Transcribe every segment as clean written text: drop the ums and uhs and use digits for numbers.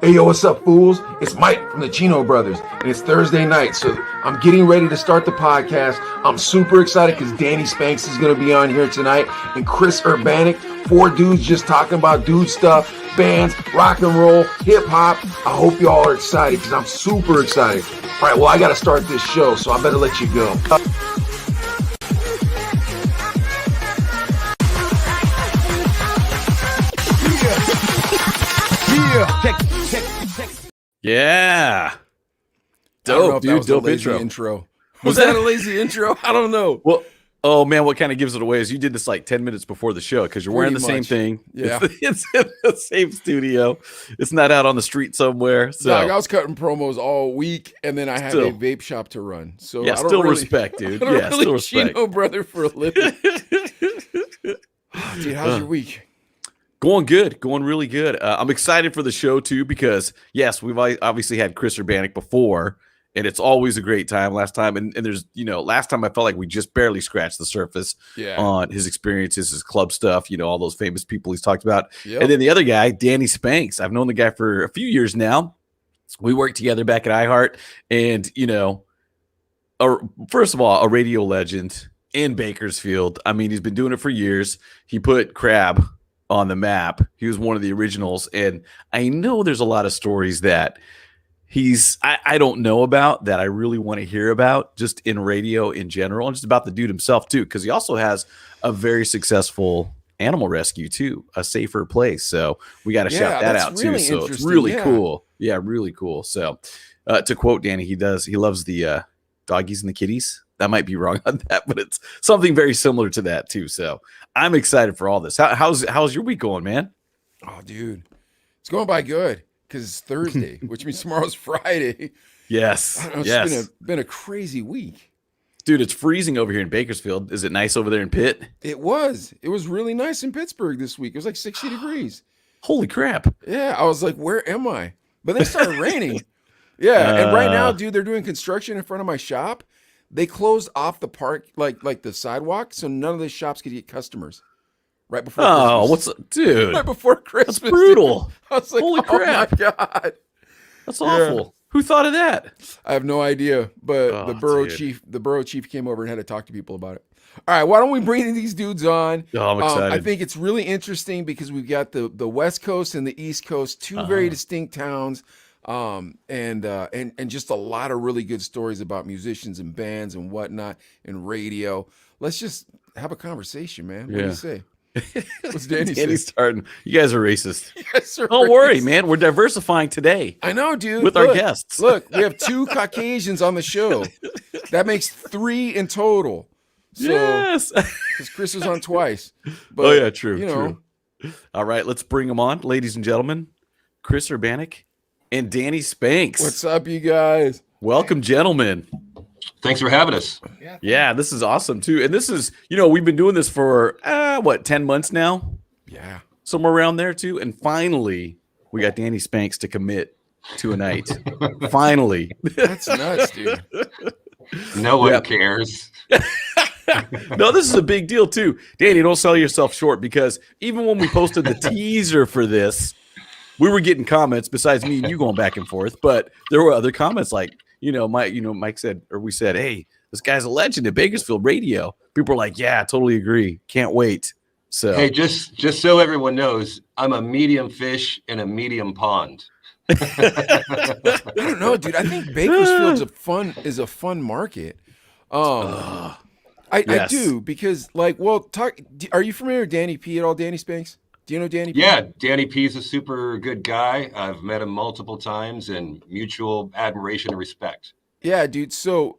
Hey, yo, what's up, fools? It's Mike from the Chino brothers, and it's Thursday night, so I'm getting ready to start the podcast. I'm super excited because Danny Spanks is going to be on here tonight, and Chris Urbanik, 4 dudes just talking about dude stuff, bands, rock and roll, hip-hop. I hope y'all are excited because I'm super excited. All right, well, I got to start this show, so I better let you go. Yeah. Dope, dude. Dope intro. Was that a lazy intro? I don't know. Well, oh man, what kind of gives it away is you did this like 10 minutes before the show because you're wearing the same thing. Yeah. It's in the same studio. It's not out on the street somewhere. So I was cutting promos all week, and then I had a vape shop to run. So yeah, I don't still really, respect, dude. I don't Yeah, really still respect. Chino brother for a living. Dude, how's your week? Going good, going really good. I'm excited for the show too because yes, we've obviously had Chris Urbanic before, and it's always a great time. Last time, and there's last time I felt like we just barely scratched the surface on his experiences, his club stuff, all those famous people he's talked about. Yep. And then the other guy, Danny Spanks. I've known the guy for a few years now. We worked together back at iHeart, and first of all, a radio legend in Bakersfield. I mean, he's been doing it for years. He put Crab on the map. He was one of the originals, and I know there's a lot of stories that I don't know about that I really want to hear about just in radio in general, and just about the dude himself too, because he also has a very successful animal rescue too, A Safer Place. So we got to shout that out really too. So it's really cool. Yeah, really cool. So to quote Danny, he loves the doggies and the kitties. That might be wrong on that, but it's something very similar to that too. So I'm excited for all this. How's your week going, man? Oh, dude, it's going by good because it's Thursday, which means tomorrow's Friday. Yes, I don't know, it's been a crazy week, dude. It's freezing over here in Bakersfield. Is it nice over there in Pitt? It was really nice in Pittsburgh this week. It was like 60 degrees. Holy crap! Yeah, I was like, where am I? But then it started raining. Yeah, and right now, dude, they're doing construction in front of my shop. They closed off the park, like the sidewalk, so none of the shops could get customers. Right before Christmas. Dude? Right before Christmas. That's brutal. Dude. I was like, holy crap. My God. That's awful. Yeah. Who thought of that? I have no idea, but the borough chief came over and had to talk to people about it. All right, why don't we bring these dudes on? Oh, I'm excited. I think it's really interesting because we've got the West Coast and the East Coast, two very distinct towns. And just a lot of really good stories about musicians and bands and whatnot and radio. Let's just have a conversation, man. What do you say? What's Danny say? Starting. You guys are racist. Don't racist. Worry, man. We're diversifying today. I know, dude. With our guests. Look, we have 2 Caucasians on the show. That makes 3 in total. So, yes. Because Chris was on twice. But, true. True. All right, let's bring them on, ladies and gentlemen. Chris Urbanik and Danny Spanks. What's up, you guys? Welcome, gentlemen. Thanks for having us. Yeah, this is awesome, too. And this is, we've been doing this for, 10 months now? Yeah. Somewhere around there, too. And finally, we got Danny Spanks to commit to a night. Finally. That's nuts, dude. No one cares. No, this is a big deal, too. Danny, don't sell yourself short, because even when we posted the teaser for this, we were getting comments besides me and you going back and forth, but there were other comments like, Mike said, or we said, hey, this guy's a legend at Bakersfield radio. People are like, yeah, I totally agree. Can't wait. So hey, just so everyone knows, I'm a medium fish in a medium pond. I don't know, dude. I think Bakersfield's is a fun market. I do because are you familiar with Danny P at all, Danny Spanks? Do you know Danny P? Yeah, Danny P's a super good guy. I've met him multiple times and mutual admiration and respect. Yeah, dude. So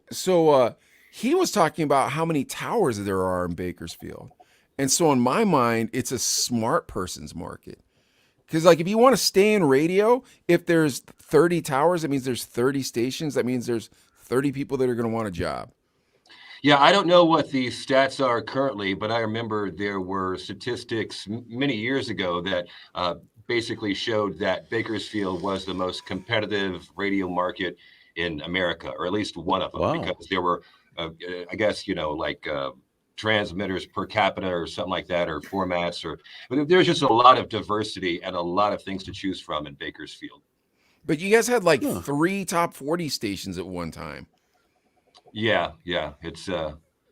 he was talking about how many towers there are in Bakersfield. And so in my mind, it's a smart person's market. Because if you want to stay in radio, if there's 30 towers, that means there's 30 stations. That means there's 30 people that are going to want a job. Yeah, I don't know what the stats are currently, but I remember there were statistics many years ago that basically showed that Bakersfield was the most competitive radio market in America, or at least one of them, because there were, I guess, transmitters per capita or something like that, or formats, but there's just a lot of diversity and a lot of things to choose from in Bakersfield. But you guys had like Huh. 3 top 40 stations at one time. Yeah. It's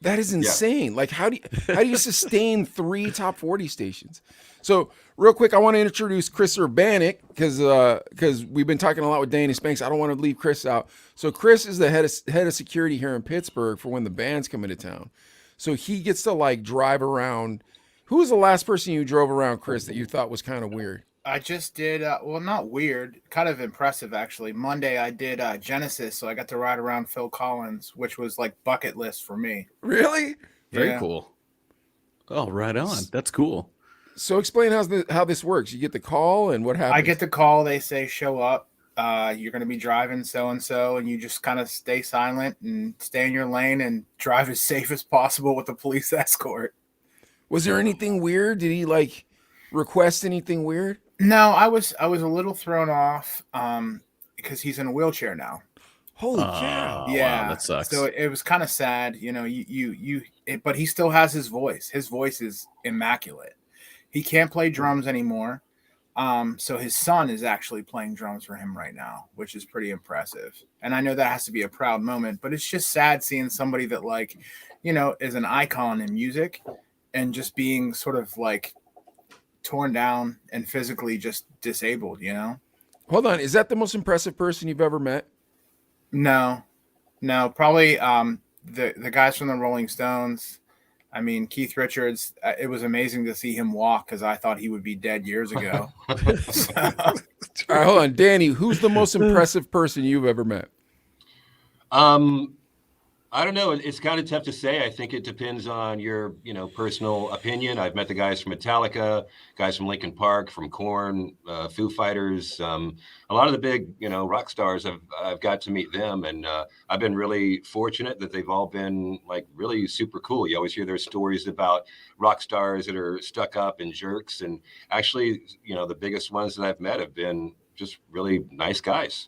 That is insane. Like, how do you sustain 3 top 40 stations? So, real quick, I want to introduce Chris Urbanic because we've been talking a lot with Danny Spanks. I don't want to leave Chris out. So, Chris is the head of security here in Pittsburgh for when the bands come into town. So he gets to like drive around. Who was the last person you drove around, Chris, that you thought was kind of weird? I just did, well, not weird, kind of impressive, actually. Monday, I did Genesis, so I got to ride around Phil Collins, which was like bucket list for me. Really? Very Yeah. cool. Oh, right on. That's cool. So explain how this works. You get the call and what happens? I get the call, they say, show up. You're going to be driving so-and-so, and you just kind of stay silent and stay in your lane and drive as safe as possible with a police escort. Was there anything weird? Did he like request anything weird? No, I was a little thrown off because he's in a wheelchair now. Holy cow. Yeah, wow, that sucks. So it was kind of sad, you know. But he still has his voice. His voice is immaculate. He can't play drums anymore. So his son is actually playing drums for him right now, which is pretty impressive. And I know that has to be a proud moment, but it's just sad seeing somebody that, like, you know, is an icon in music and just being sort of like torn down and physically just disabled, you know? Hold on. Is that the most impressive person you've ever met? No, probably the guys from the Rolling Stones. I mean, Keith Richards, it was amazing to see him walk because I thought he would be dead years ago. All right, hold on. Danny, who's the most impressive person you've ever met? I don't know. It's kind of tough to say. I think it depends on your, personal opinion. I've met the guys from Metallica, guys from Linkin Park, from Korn, Foo Fighters. A lot of the big, rock stars. I've got to meet them, and I've been really fortunate that they've all been like really super cool. You always hear their stories about rock stars that are stuck up and jerks, and actually, the biggest ones that I've met have been just really nice guys.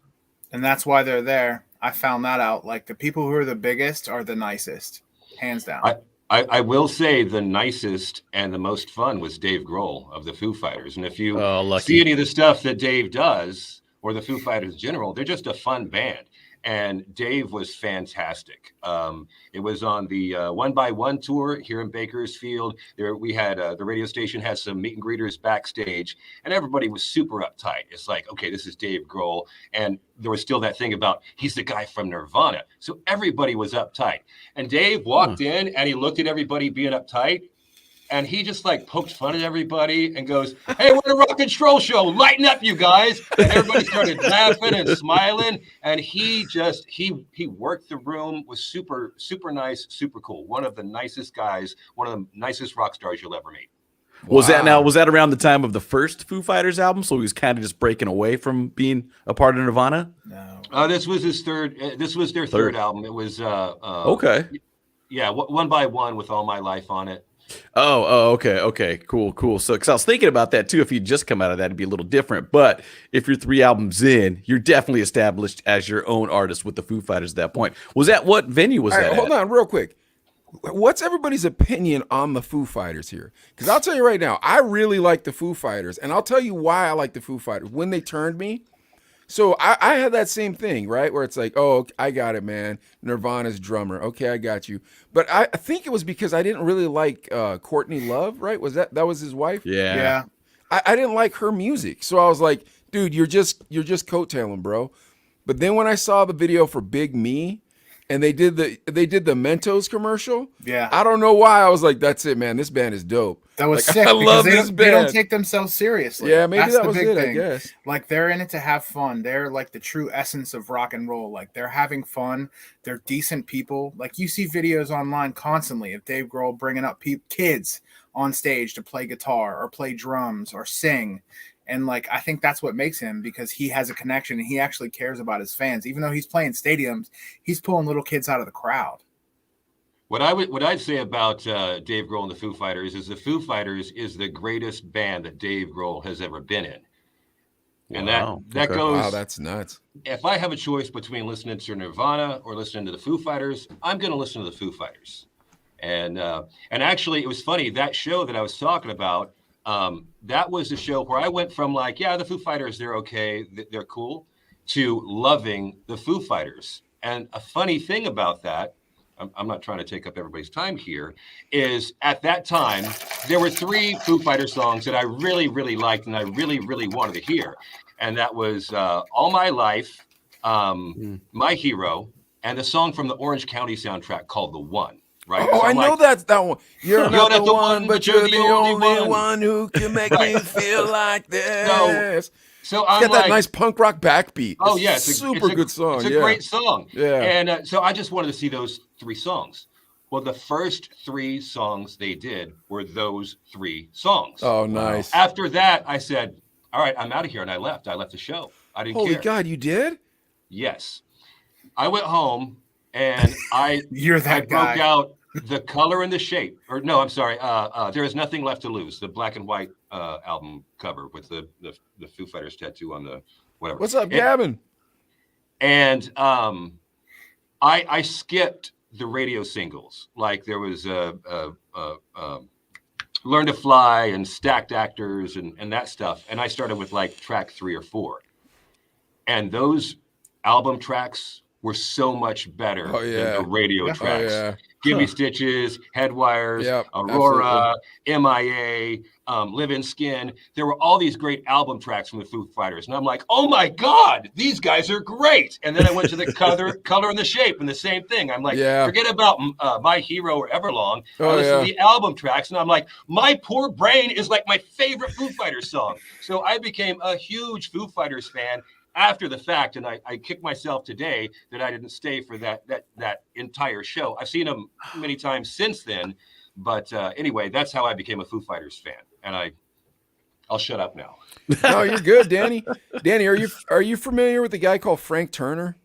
And that's why they're there. I found that out. Like, the people who are the biggest are the nicest, hands down. I will say the nicest and the most fun was Dave Grohl of the Foo Fighters. And if you see any of the stuff that Dave does, or the Foo Fighters in general, they're just a fun band. And Dave was fantastic. It was on the 1x1 tour here in Bakersfield. We had the radio station had some meet and greeters backstage, and everybody was super uptight. It's like, okay, this is Dave Grohl, and there was still that thing about he's the guy from Nirvana, so everybody was uptight. And Dave walked in, and he looked at everybody being uptight, and he just like poked fun at everybody and goes, "Hey, we're the Rock and Stroll Show. Lighten up, you guys!" And everybody started laughing and smiling. And he worked the room. Was super, super nice, super cool. One of the nicest guys. One of the nicest rock stars you'll ever meet. Was that around the time of the first Foo Fighters album? So he was kind of just breaking away from being a part of Nirvana? No. This was his third. This was their third album. It was okay. Yeah, 1x1 with All My Life on it. Oh, okay, cool. So, because I was thinking about that too. If you just come out of that, it'd be a little different. But if you're 3 albums in, you're definitely established as your own artist with the Foo Fighters at that point. Was that what venue was that? Hold on, real quick. What's everybody's opinion on the Foo Fighters here? Because I'll tell you right now, I really like the Foo Fighters, and I'll tell you why I like the Foo Fighters. When they turned me. So I had that same thing, right? Where it's like, oh, I got it, man. Nirvana's drummer. Okay, I got you. But I think it was because I didn't really like Courtney Love, right? That was his wife? Yeah. I didn't like her music. So I was like, dude, you're just coattailing, bro. But then when I saw the video for Big Me, and they did the Mentos commercial. Yeah. I don't know why. I was like, that's it, man. This band is dope. That was like, sick. I love this They don't band. take themselves seriously. Yeah, maybe that's that the was big it, thing. I guess. Like, they're in it to have fun. They're like the true essence of rock and roll. Like, they're having fun. They're decent people. Like, you see videos online constantly of Dave Grohl bringing up kids on stage to play guitar or play drums or sing. And like, I think that's what makes him, because he has a connection and he actually cares about his fans. Even though he's playing stadiums, he's pulling little kids out of the crowd. What I'd say about Dave Grohl and the Foo Fighters is the Foo Fighters is the greatest band that Dave Grohl has ever been in. And that goes. Wow, that's nuts. If I have a choice between listening to Nirvana or listening to the Foo Fighters, I'm going to listen to the Foo Fighters. And actually, it was funny, that show that I was talking about. That was the show where I went from like, yeah, the Foo Fighters, they're okay, they're cool, to loving the Foo Fighters. And a funny thing about that, I'm not trying to take up everybody's time here, is at that time, there were 3 Foo Fighter songs that I really, really liked and I really, really wanted to hear. And that was All My Life, My Hero, and the song from the Orange County soundtrack called The One. Right? Oh, So I know like, that's that one. You're not the one, but you're the only one who can make me feel like this. So I'm got that nice punk rock backbeat. Oh yeah, it's a super good song. It's a great song. Yeah. And so I just wanted to see those 3 songs. Well, the first 3 songs they did were those 3 songs. Oh, nice. After that, I said, "All right, I'm out of here," and I left. I left the show. I didn't care. Holy God, you did? Yes. I went home and I broke out The Color and the Shape. Or no, I'm sorry. There Is Nothing Left to Lose, the black and white album cover with the Foo Fighters tattoo on the whatever. What's up, Gavin? And I skipped the radio singles. Like there was Learn to Fly and Stacked Actors and that stuff. And I started with like track 3 or 4. And those album tracks were so much better than the radio tracks. Oh, yeah. Give Me Stitches, Headwires, Aurora, MIA, Live in Skin. There were all these great album tracks from the Foo Fighters. And I'm like, oh my God, these guys are great. And then I went to the Color and the Shape and the same thing. I'm like, forget about My Hero or Everlong. I listen to the album tracks and I'm like, My Poor Brain is like my favorite Foo Fighters song. So I became a huge Foo Fighters fan after the fact, and I kick myself today that I didn't stay for that entire show. I've seen them many times since then, but anyway, that's how I became a Foo Fighters fan. And I'll shut up now. No, you're good, Danny. Danny, are you familiar with the guy called Frank Turner?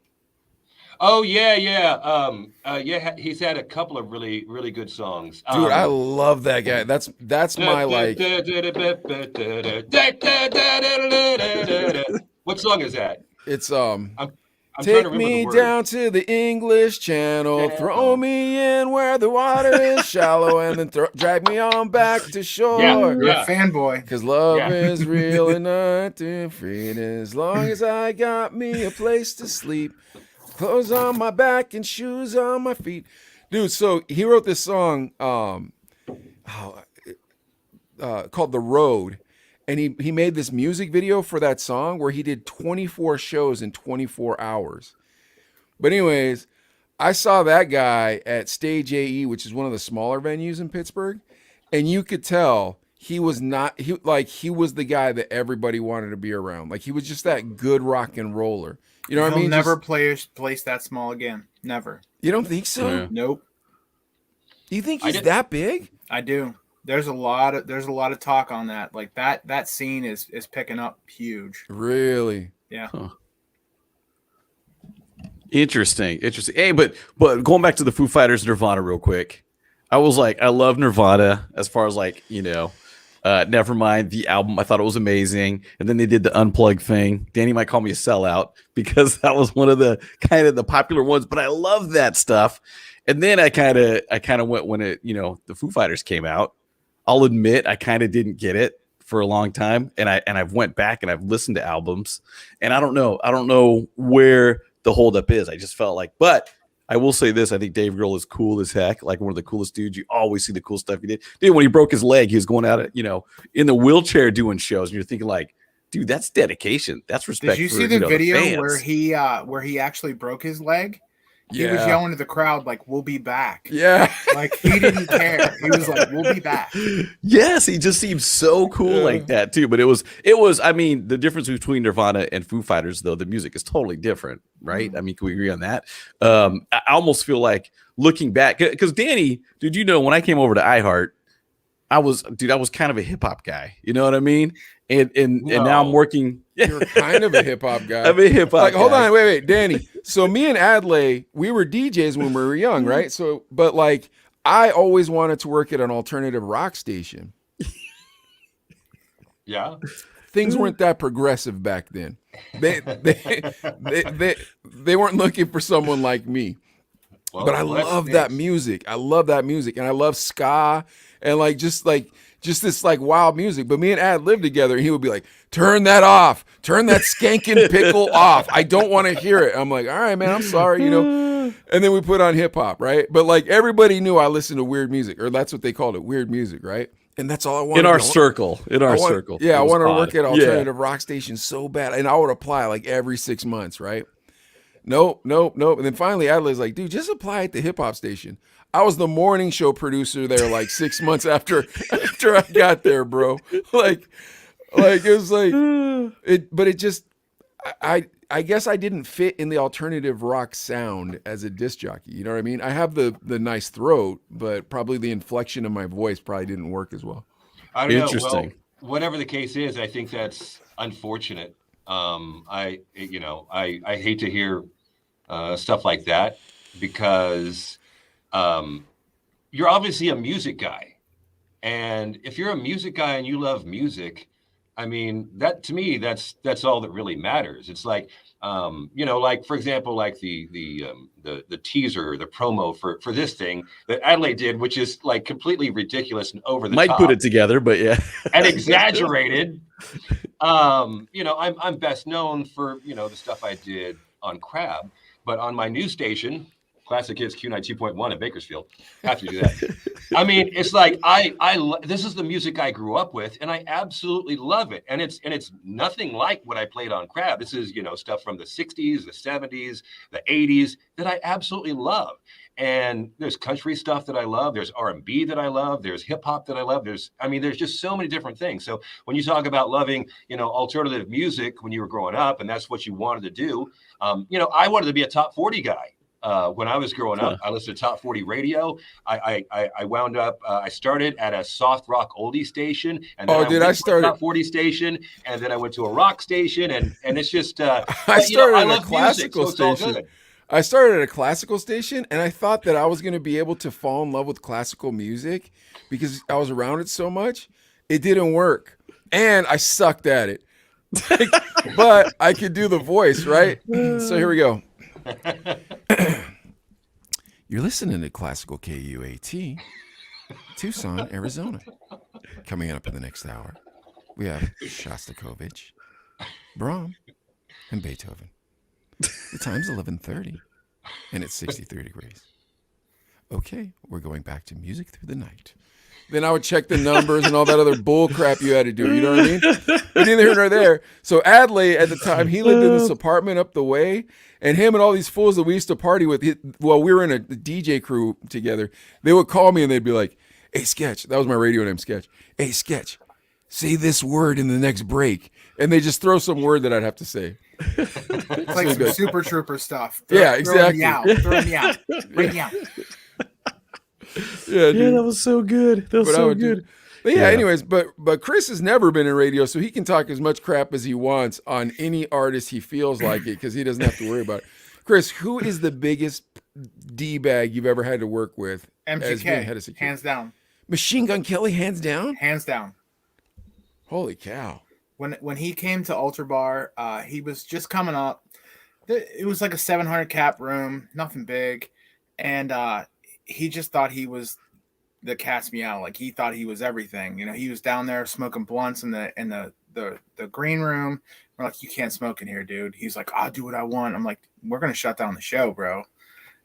Oh yeah. He's had a couple of really, really good songs. Dude, I love that guy. That's my like. What song is that? It's I'm take me down to the English Channel, throw me in where the water is shallow, and then drag me on back to shore. You're a fanboy. Cause love is real and not different. As long as I got me a place to sleep, clothes on my back and shoes on my feet. Dude, so he wrote this song called The Road. And he made this music video for that song where he did 24 shows in 24 hours. But anyways, I saw that guy at Stage AE, which is one of the smaller venues in Pittsburgh. And you could tell he was the guy that everybody wanted to be around. Like he was just that good rock and roller. You know what I mean? He'll never place that small again. Never. You don't think so? Yeah. Nope. Do you think he's that big? I do. There's a lot of talk on that. Like that scene is picking up huge. Really? Yeah. Huh. Interesting. Hey, but going back to the Foo Fighters Nirvana real quick. I was like, I love Nirvana as far as like, Nevermind, the album. I thought it was amazing. And then they did the Unplugged thing. Danny might call me a sellout because that was one of the kind of the popular ones, but I love that stuff. And then I kind of went when the Foo Fighters came out. I'll admit I kind of didn't get it for a long time, and I've went back and I've listened to albums, and I don't know where the holdup is. I just felt like, but I will say this: I think Dave Grohl is cool as heck, like one of the coolest dudes. You always see the cool stuff he did. Dude, when he broke his leg, he was going out in the wheelchair doing shows, and you're thinking like, dude, that's dedication, that's respect. Did you see the video where he actually broke his leg? He was yelling to the crowd like, "We'll be back." Yeah. Like he didn't care. He was like, "We'll be back." Yes, he just seems so cool like that too. But it was, I mean, the difference between Nirvana and Foo Fighters, though, the music is totally different, right? Mm-hmm. I mean, can we agree on that? I almost feel like looking back, because Danny, dude, when I came over to iHeart, I was kind of a hip hop guy. You know what I mean? And now I'm working. You're kind of a hip hop guy. I'm a hip hop guy. Hold on, wait, Danny. So me and Adlai, we were DJs when we were young, right? So, but like, I always wanted to work at an alternative rock station. Yeah. Things weren't that progressive back then. They weren't looking for someone like me. Well, but I love that music. I love that music, and I love ska, and like just like just this like wild music. But me and Ad lived together, and he would be like, "Turn that off, turn that skanking pickle off. I don't want to hear it." I'm like, "All right, man, I'm sorry," you know. And then we put on hip hop, right? But like everybody knew I listened to weird music, or that's what they called it, weird music, right? And that's all I wanted. In our circle. Yeah, I wanted to work at alternative rock stations so bad, and I would apply like every 6 months, right? Nope. And then finally, Adela's like, "Dude, just apply at the hip hop station." I was the morning show producer there like 6 months after I got there, bro. Like it was like it, but it just I guess I didn't fit in the alternative rock sound as a disc jockey. You know what I mean? I have the nice throat, but probably the inflection of my voice probably didn't work as well. I don't know. Interesting. Well, whatever the case is, I think that's unfortunate. I hate to hear stuff like that because you're obviously a music guy, and if you're a music guy and you love music, I mean, that to me, that's all that really matters. It's like, like for example, like the teaser, the promo for this thing that Adelaide did, which is like completely ridiculous and over the Might top. put it together, but yeah, and exaggerated. I'm best known for the stuff I did on Crab, but on my new station, Classic Hits Q92.1 in Bakersfield. Have to do that. I mean, it's like this is the music I grew up with, and I absolutely love it. And it's nothing like what I played on Crab. This is stuff from the 60s, the 70s, the 80s that I absolutely love. And there's country stuff that I love. There's R&B that I love. There's hip hop that I love. There's just so many different things. So when you talk about loving, alternative music when you were growing up, and that's what you wanted to do, I wanted to be a top 40 guy. When I was growing up, I listened to top 40 radio. I wound up, I started at a soft rock oldie station. And then I started a top 40 station. And then I went to a rock station. And it's just, I started at a classical station. I started at a classical station, and I thought that I was going to be able to fall in love with classical music because I was around it so much. It didn't work. And I sucked at it. But I could do the voice, right? So here we go. You're listening to Classical KUAT, Tucson, Arizona. Coming up in the next hour, we have Shostakovich, Brahms, and Beethoven. The time's 11:30, and it's 63 degrees. Okay, we're going back to music through the night. Then I would check the numbers and all that other bull crap you had to do. You know what I mean? But neither here nor there. So Adlai, at the time, he lived in this apartment up the way, and him and all these fools that we used to party with, we were in a DJ crew together. They would call me and they'd be like, "Hey, Sketch," that was my radio name, Sketch. "Hey, Sketch, say this word in the next break," and they just throw some word that I'd have to say. It's like some Super Trooper stuff. Yeah, exactly. Throw me out. Bring me out. Yeah, that was so good. That was so good. But anyways, but Chris has never been in radio, so he can talk as much crap as he wants on any artist he feels like it, because he doesn't have to worry about it. Chris, who is the biggest D-bag you've ever had to work with? MGK, hands down. Machine Gun Kelly, hands down? Hands down. Holy cow. When he came to Altar Bar, he was just coming up. It was like a 700 cap room, nothing big, and he just thought he was the cat's meow. Like, he thought he was everything. He was down there smoking blunts in the green room. We're like, "You can't smoke in here, dude." He's like, "I'll do what I want." I'm like, "We're gonna shut down the show, bro."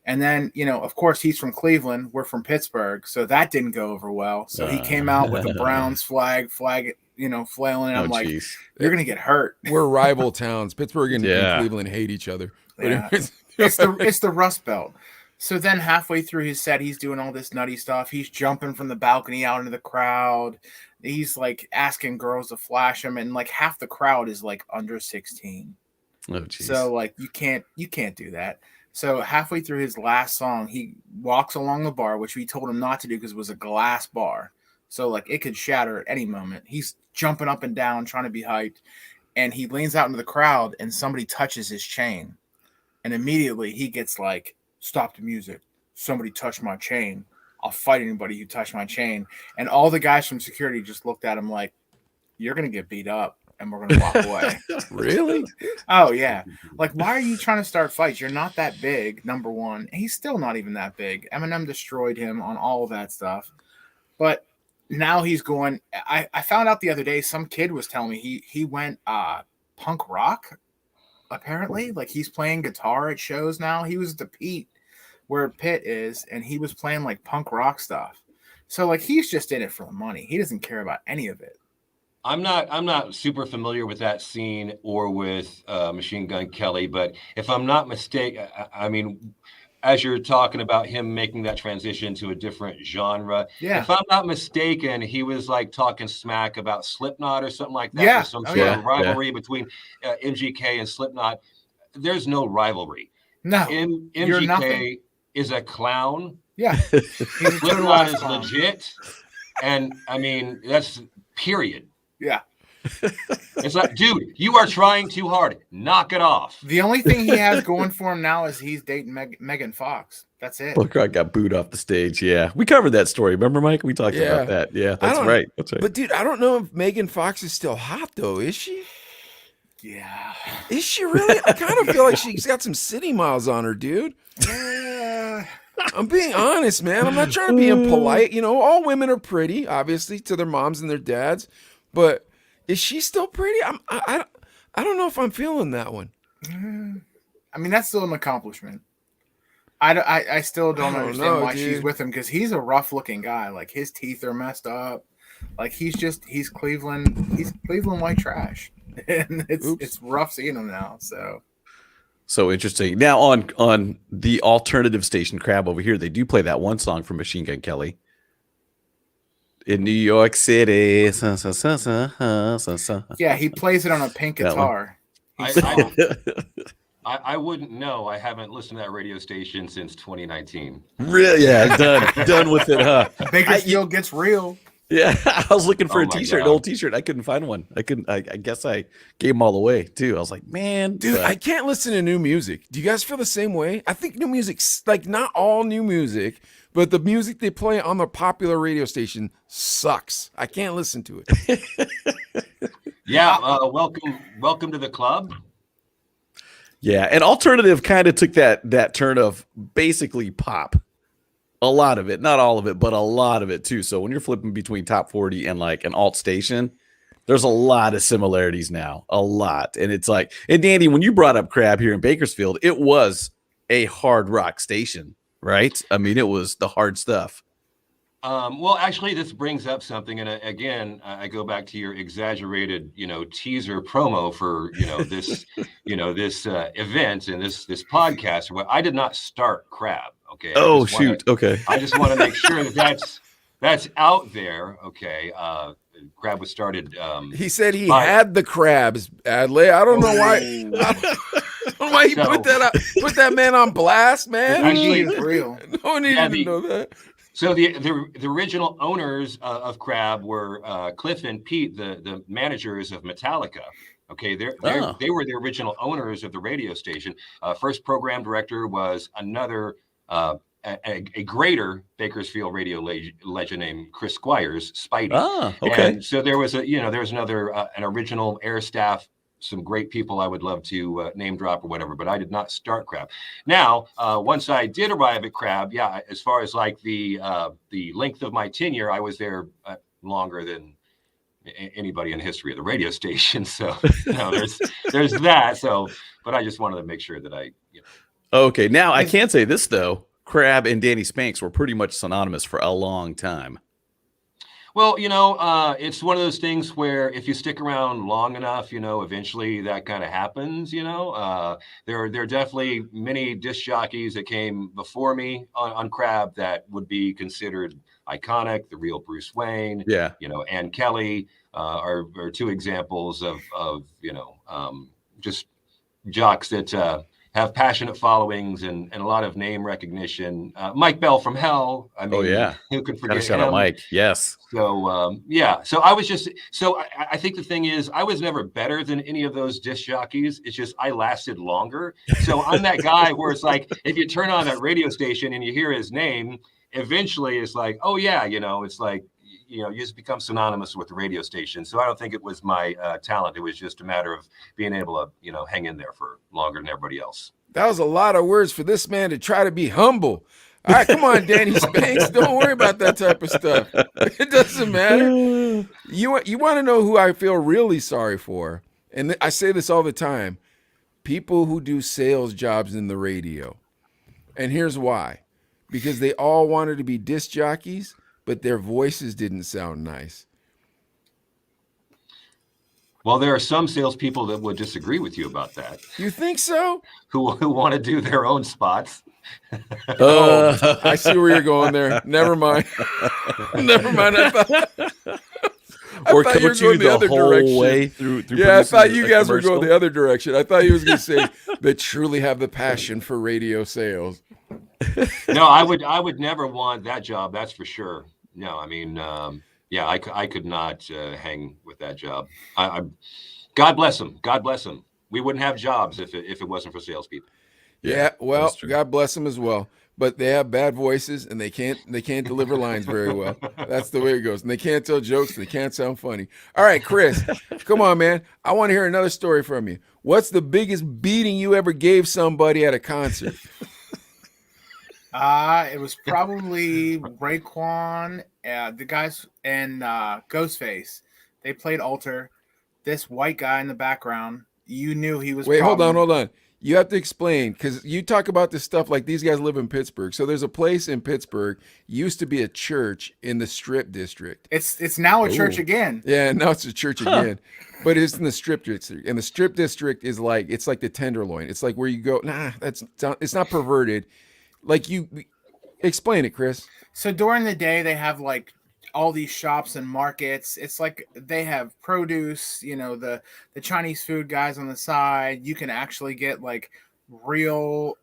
And then, of course, he's from Cleveland. We're from Pittsburgh, so that didn't go over well. So he came out with the Browns flag, flailing it. I'm like, geez. "You're gonna get hurt." We're rival towns. Pittsburgh and Cleveland hate each other. Yeah. It's the Rust Belt. So then halfway through his set, he's doing all this nutty stuff. He's jumping from the balcony out into the crowd. He's like asking girls to flash him, and like half the crowd is like under 16. Oh, geez. So like you can't do that. So halfway through his last song, he walks along the bar, which we told him not to do because it was a glass bar. So like it could shatter at any moment. He's jumping up and down, trying to be hyped, and he leans out into the crowd, and somebody touches his chain, and immediately he gets like, "Stop the music. Somebody touched my chain. I'll fight anybody who touched my chain." And all the guys from security just looked at him like, "You're going to get beat up and we're going to walk away." Really? Oh, yeah. Like, why are you trying to start fights? You're not that big, number one. He's still not even that big. Eminem destroyed him on all of that stuff. But now he's going. I found out the other day. Some kid was telling me he went punk rock. Apparently, like he's playing guitar at shows now. He was at the Pete where Pitt is, and he was playing like punk rock stuff. So like he's just in it for the money. He doesn't care about any of it. I'm not super familiar with that scene or with Machine Gun Kelly, but if I'm not mistaken, I mean, as you're talking about him making that transition to a different genre, Yeah. if I'm not mistaken, he was like talking smack about Slipknot or something like that. Yeah. There's some sort of rivalry between MGK and Slipknot. There's no rivalry. No, MGK is a clown. Yeah, Slipknot is legit, and I mean that's period. Yeah. It's like, dude, you are trying too hard. Knock it off. The only thing he has going for him now is he's dating Megan Fox. That's it. Punk rock got booed off the stage. Yeah, we covered that story. Remember, Mike? We talked about that. Yeah, that's right. That's right. But dude, I don't know if Megan Fox is still hot though. Is she? Yeah. Is she really? I kind of feel like she's got some city miles on her, dude. Yeah. I'm being honest, man. I'm not trying to be impolite. You know, all women are pretty, obviously, to their moms and their dads. But is she still pretty? I don't know if I'm feeling that one. I mean, that's still an accomplishment. I still don't understand why she's with him, because he's a rough looking guy. Like his teeth are messed up. Like he's Cleveland white trash. And it's rough seeing him now. So interesting. Now on the alternative station Crab over here, they do play that one song from Machine Gun Kelly. In New York City. Yeah, he plays it on a pink guitar. I wouldn't know. I haven't listened to that radio station since 2019. Really? Yeah, done with it, huh? Bakersfield gets real. Yeah, I was looking for a t-shirt, God. an old t-shirt. I couldn't find one. I guess I gave them all away too. I was like, man, dude, I can't listen to new music. Do you guys feel the same way? I think new music's like not all new music, but the music they play on the popular radio station sucks. I can't listen to it. Yeah, welcome to the club. Yeah, and alternative kind of took that turn of basically pop. A lot of it, not all of it, but a lot of it too. So when you're flipping between top 40 and like an alt station, there's a lot of similarities now, a lot. And it's like, and Danny, when you brought up Crab here in Bakersfield, it was a hard rock station, right? I mean, it was the hard stuff. Well, actually, this brings up something, and again, I go back to your exaggerated, teaser promo for, this, this event and this podcast. Where I did not start Crab. Okay. Oh shoot. Okay. I just want to make sure that's out there. Okay. Crab was started. He said he had the crabs, Adley. I don't know why. I don't know why he put that man on blast, man. Actually, real. No one needed to know that. So the original owners of Crab were Cliff and Pete, the managers of Metallica. Okay, they were the original owners of the radio station. First program director was another a greater Bakersfield radio legend named Chris Squires, Spidey. Ah, okay. And so there was another an original air staff. Some great people I would love to name drop or whatever, but I did not start Crab. Now, once I did arrive at Crab, yeah, as far as like the length of my tenure, I was there longer than anybody in the history of the radio station. So there's that. So, but I just wanted to make sure that I. Okay, now I can say this though: Crab and Danny Spanks were pretty much synonymous for a long time. Well, it's one of those things where if you stick around long enough, eventually that kind of happens. There are definitely many disc jockeys that came before me on Crab that would be considered iconic. The real Bruce Wayne, yeah, and Kelly are two examples of just jocks that have passionate followings and a lot of name recognition. Mike Bell from Hell. I mean, who could forget him? Shout out Mike. Yes. So So I was I think the thing is I was never better than any of those disc jockeys. It's just I lasted longer. So I'm that guy where it's like if you turn on that radio station and you hear his name, eventually it's like, oh yeah, it's like you just become synonymous with the radio station. So I don't think it was my talent. It was just a matter of being able to, hang in there for longer than everybody else. That was a lot of words for this man to try to be humble. All right, come on, Danny Spanks. Don't worry about that type of stuff. It doesn't matter. You want to know who I feel really sorry for? And I say this all the time. People who do sales jobs in the radio. And here's why. Because they all wanted to be disc jockeys, but their voices didn't sound nice. Well, there are some salespeople that would disagree with you about that, You think so? who want to do their own spots. Oh, I see where you're going there. Never mind. Never mind. I thought or you were coach going you the the other whole direction. way through Yeah, I thought producing you a guys were going commercial. the other direction. I thought he was going to say they truly have the passion for radio sales. No, I would never want that job. That's for sure. No, I mean, yeah, I could not hang with that job. God bless them. God bless them. We wouldn't have jobs if it wasn't for salespeople. Yeah, well, that's true. God bless them as well. But they have bad voices and they can't deliver lines very well. That's the way it goes. And they can't tell jokes. And they can't sound funny. All right, Chris, come on, man. I want to hear another story from you. What's the biggest beating you ever gave somebody at a concert? It was probably Raekwon, the guys, and Ghostface. They played Alter. This white guy in the background, you knew he was. Wait, hold on. You have to explain, because you talk about this stuff like these guys live in Pittsburgh. So there's a place in Pittsburgh, used to be a church in the Strip District. It's now a church again. Yeah, now it's a church again. But it's in the Strip District. And the Strip District is like, it's like the Tenderloin. It's like where you go, it's not perverted. Like explain it, Chris. So during the day, they have like all these shops and markets. It's like they have produce, the Chinese food guys on the side. You can actually get like real,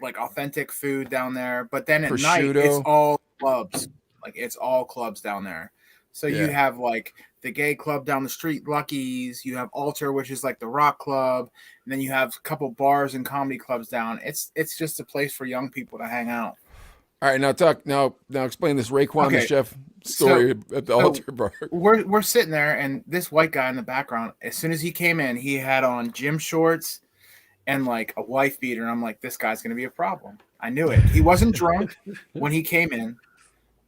like authentic food down there. But then at night, it's all clubs. Like it's all clubs down there. So you have like the gay club down the street, Lucky's. You have Alter, which is like the rock club. And then you have a couple bars and comedy clubs down. It's just a place for young people to hang out. All right, now explain this Raekwon the chef story at the Alter bar. We're sitting there, and this white guy in the background, as soon as he came in, he had on gym shorts and like a wife beater. And I'm like, this guy's gonna be a problem. I knew it. He wasn't drunk when he came in,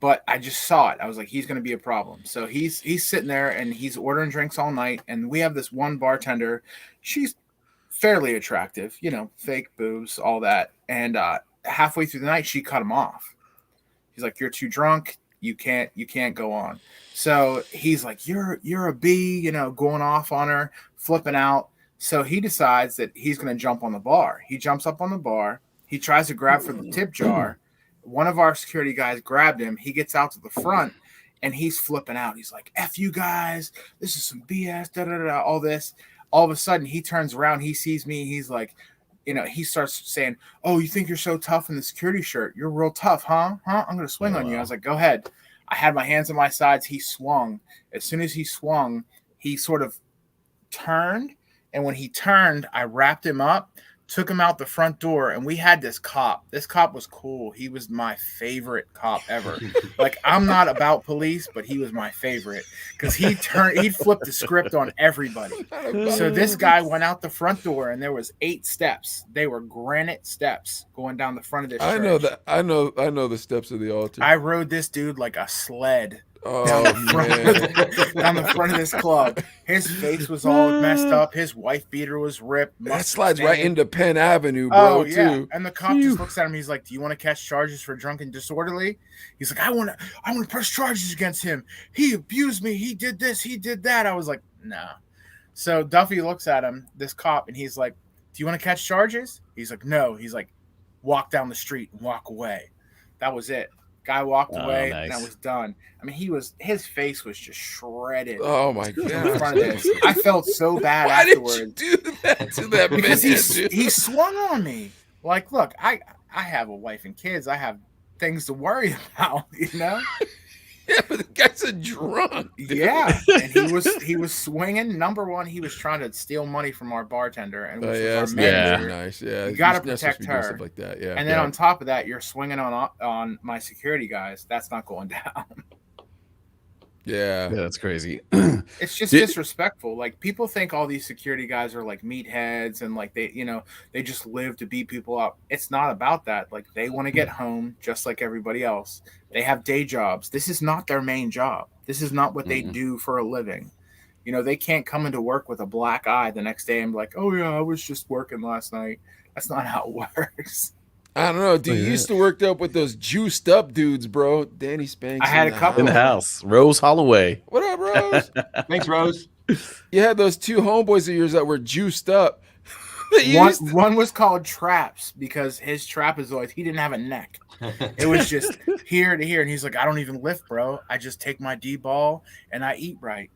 but I just saw it. I was like, he's gonna be a problem. So he's sitting there and he's ordering drinks all night. And we have this one bartender. She's fairly attractive, fake boobs, all that. And halfway through the night, she cut him off. He's like, you're too drunk. You can't go on. So he's like, you're a B, going off on her, flipping out. So he decides that he's going to jump on the bar. He jumps up on the bar. He tries to grab for the tip jar. One of our security guys grabbed him. He gets out to the front and he's flipping out. He's like, F you guys. This is some BS, all this. All of a sudden he turns around. He sees me. He's like, he starts saying, oh, you think you're so tough in the security shirt? You're real tough, huh? I'm going to swing on you. I was like, go ahead. I had my hands on my sides. He swung. As soon as he swung, he sort of turned. And when he turned, I wrapped him up, took him out the front door, and we had this cop. This cop was cool. He was my favorite cop ever. Like, I'm not about police, but he was my favorite because he'd flipped the script on everybody. So this guy went out the front door, and there was 8 steps. They were granite steps going down the front of this church. I know that. I know the steps of the altar. I rode this dude like a sled. Oh, down the front of this club. His face was all messed up. His wife beater was ripped. That slides right into Penn Avenue, bro, too. And the cop just looks at him. He's like, do you want to catch charges for drunk and disorderly? He's like, I want to press charges against him. He abused me. He did this. He did that. I was like, no. So Duffy looks at him, this cop, and he's like, do you want to catch charges? He's like, no. He's like, walk down the street and walk away. That was it. Guy walked away, nice. and I was done. I mean, his face was just shredded. Oh my god! In front of this. I felt so bad Why afterwards. did you do that to that man? Because he swung on me. Like, look, I have a wife and kids. I have things to worry about, Yeah, but the guy's a drunk. Dude. Yeah, and he was swinging. Number one, he was trying to steal money from our bartender, and Oh which yeah, was that's our not manager. very nice. Yeah, You gotta you're not supposed to protect be doing her. stuff like that. Yeah, And then on top of that, you're swinging on my security guys. That's not going down. Yeah. Yeah, that's crazy. It's just Did- disrespectful. Like people think all these security guys are like meatheads and like they just live to beat people up. It's not about that. Like they want to get home just like everybody else. They have day jobs. This is not their main job. This is not what they do for a living. They can't come into work with a black eye the next day and be like, "Oh yeah, I was just working last night." That's not how it works. I don't know, dude. You used to work up with those juiced up dudes, bro. Danny Spanks. I had a couple in the house. Rose Holloway. What up, Rose? Thanks, Rose. You had those two homeboys of yours that were juiced up. One was called Traps because his trapezoid, he didn't have a neck. It was just here to here. And he's like, I don't even lift, bro. I just take my D-ball and I eat right.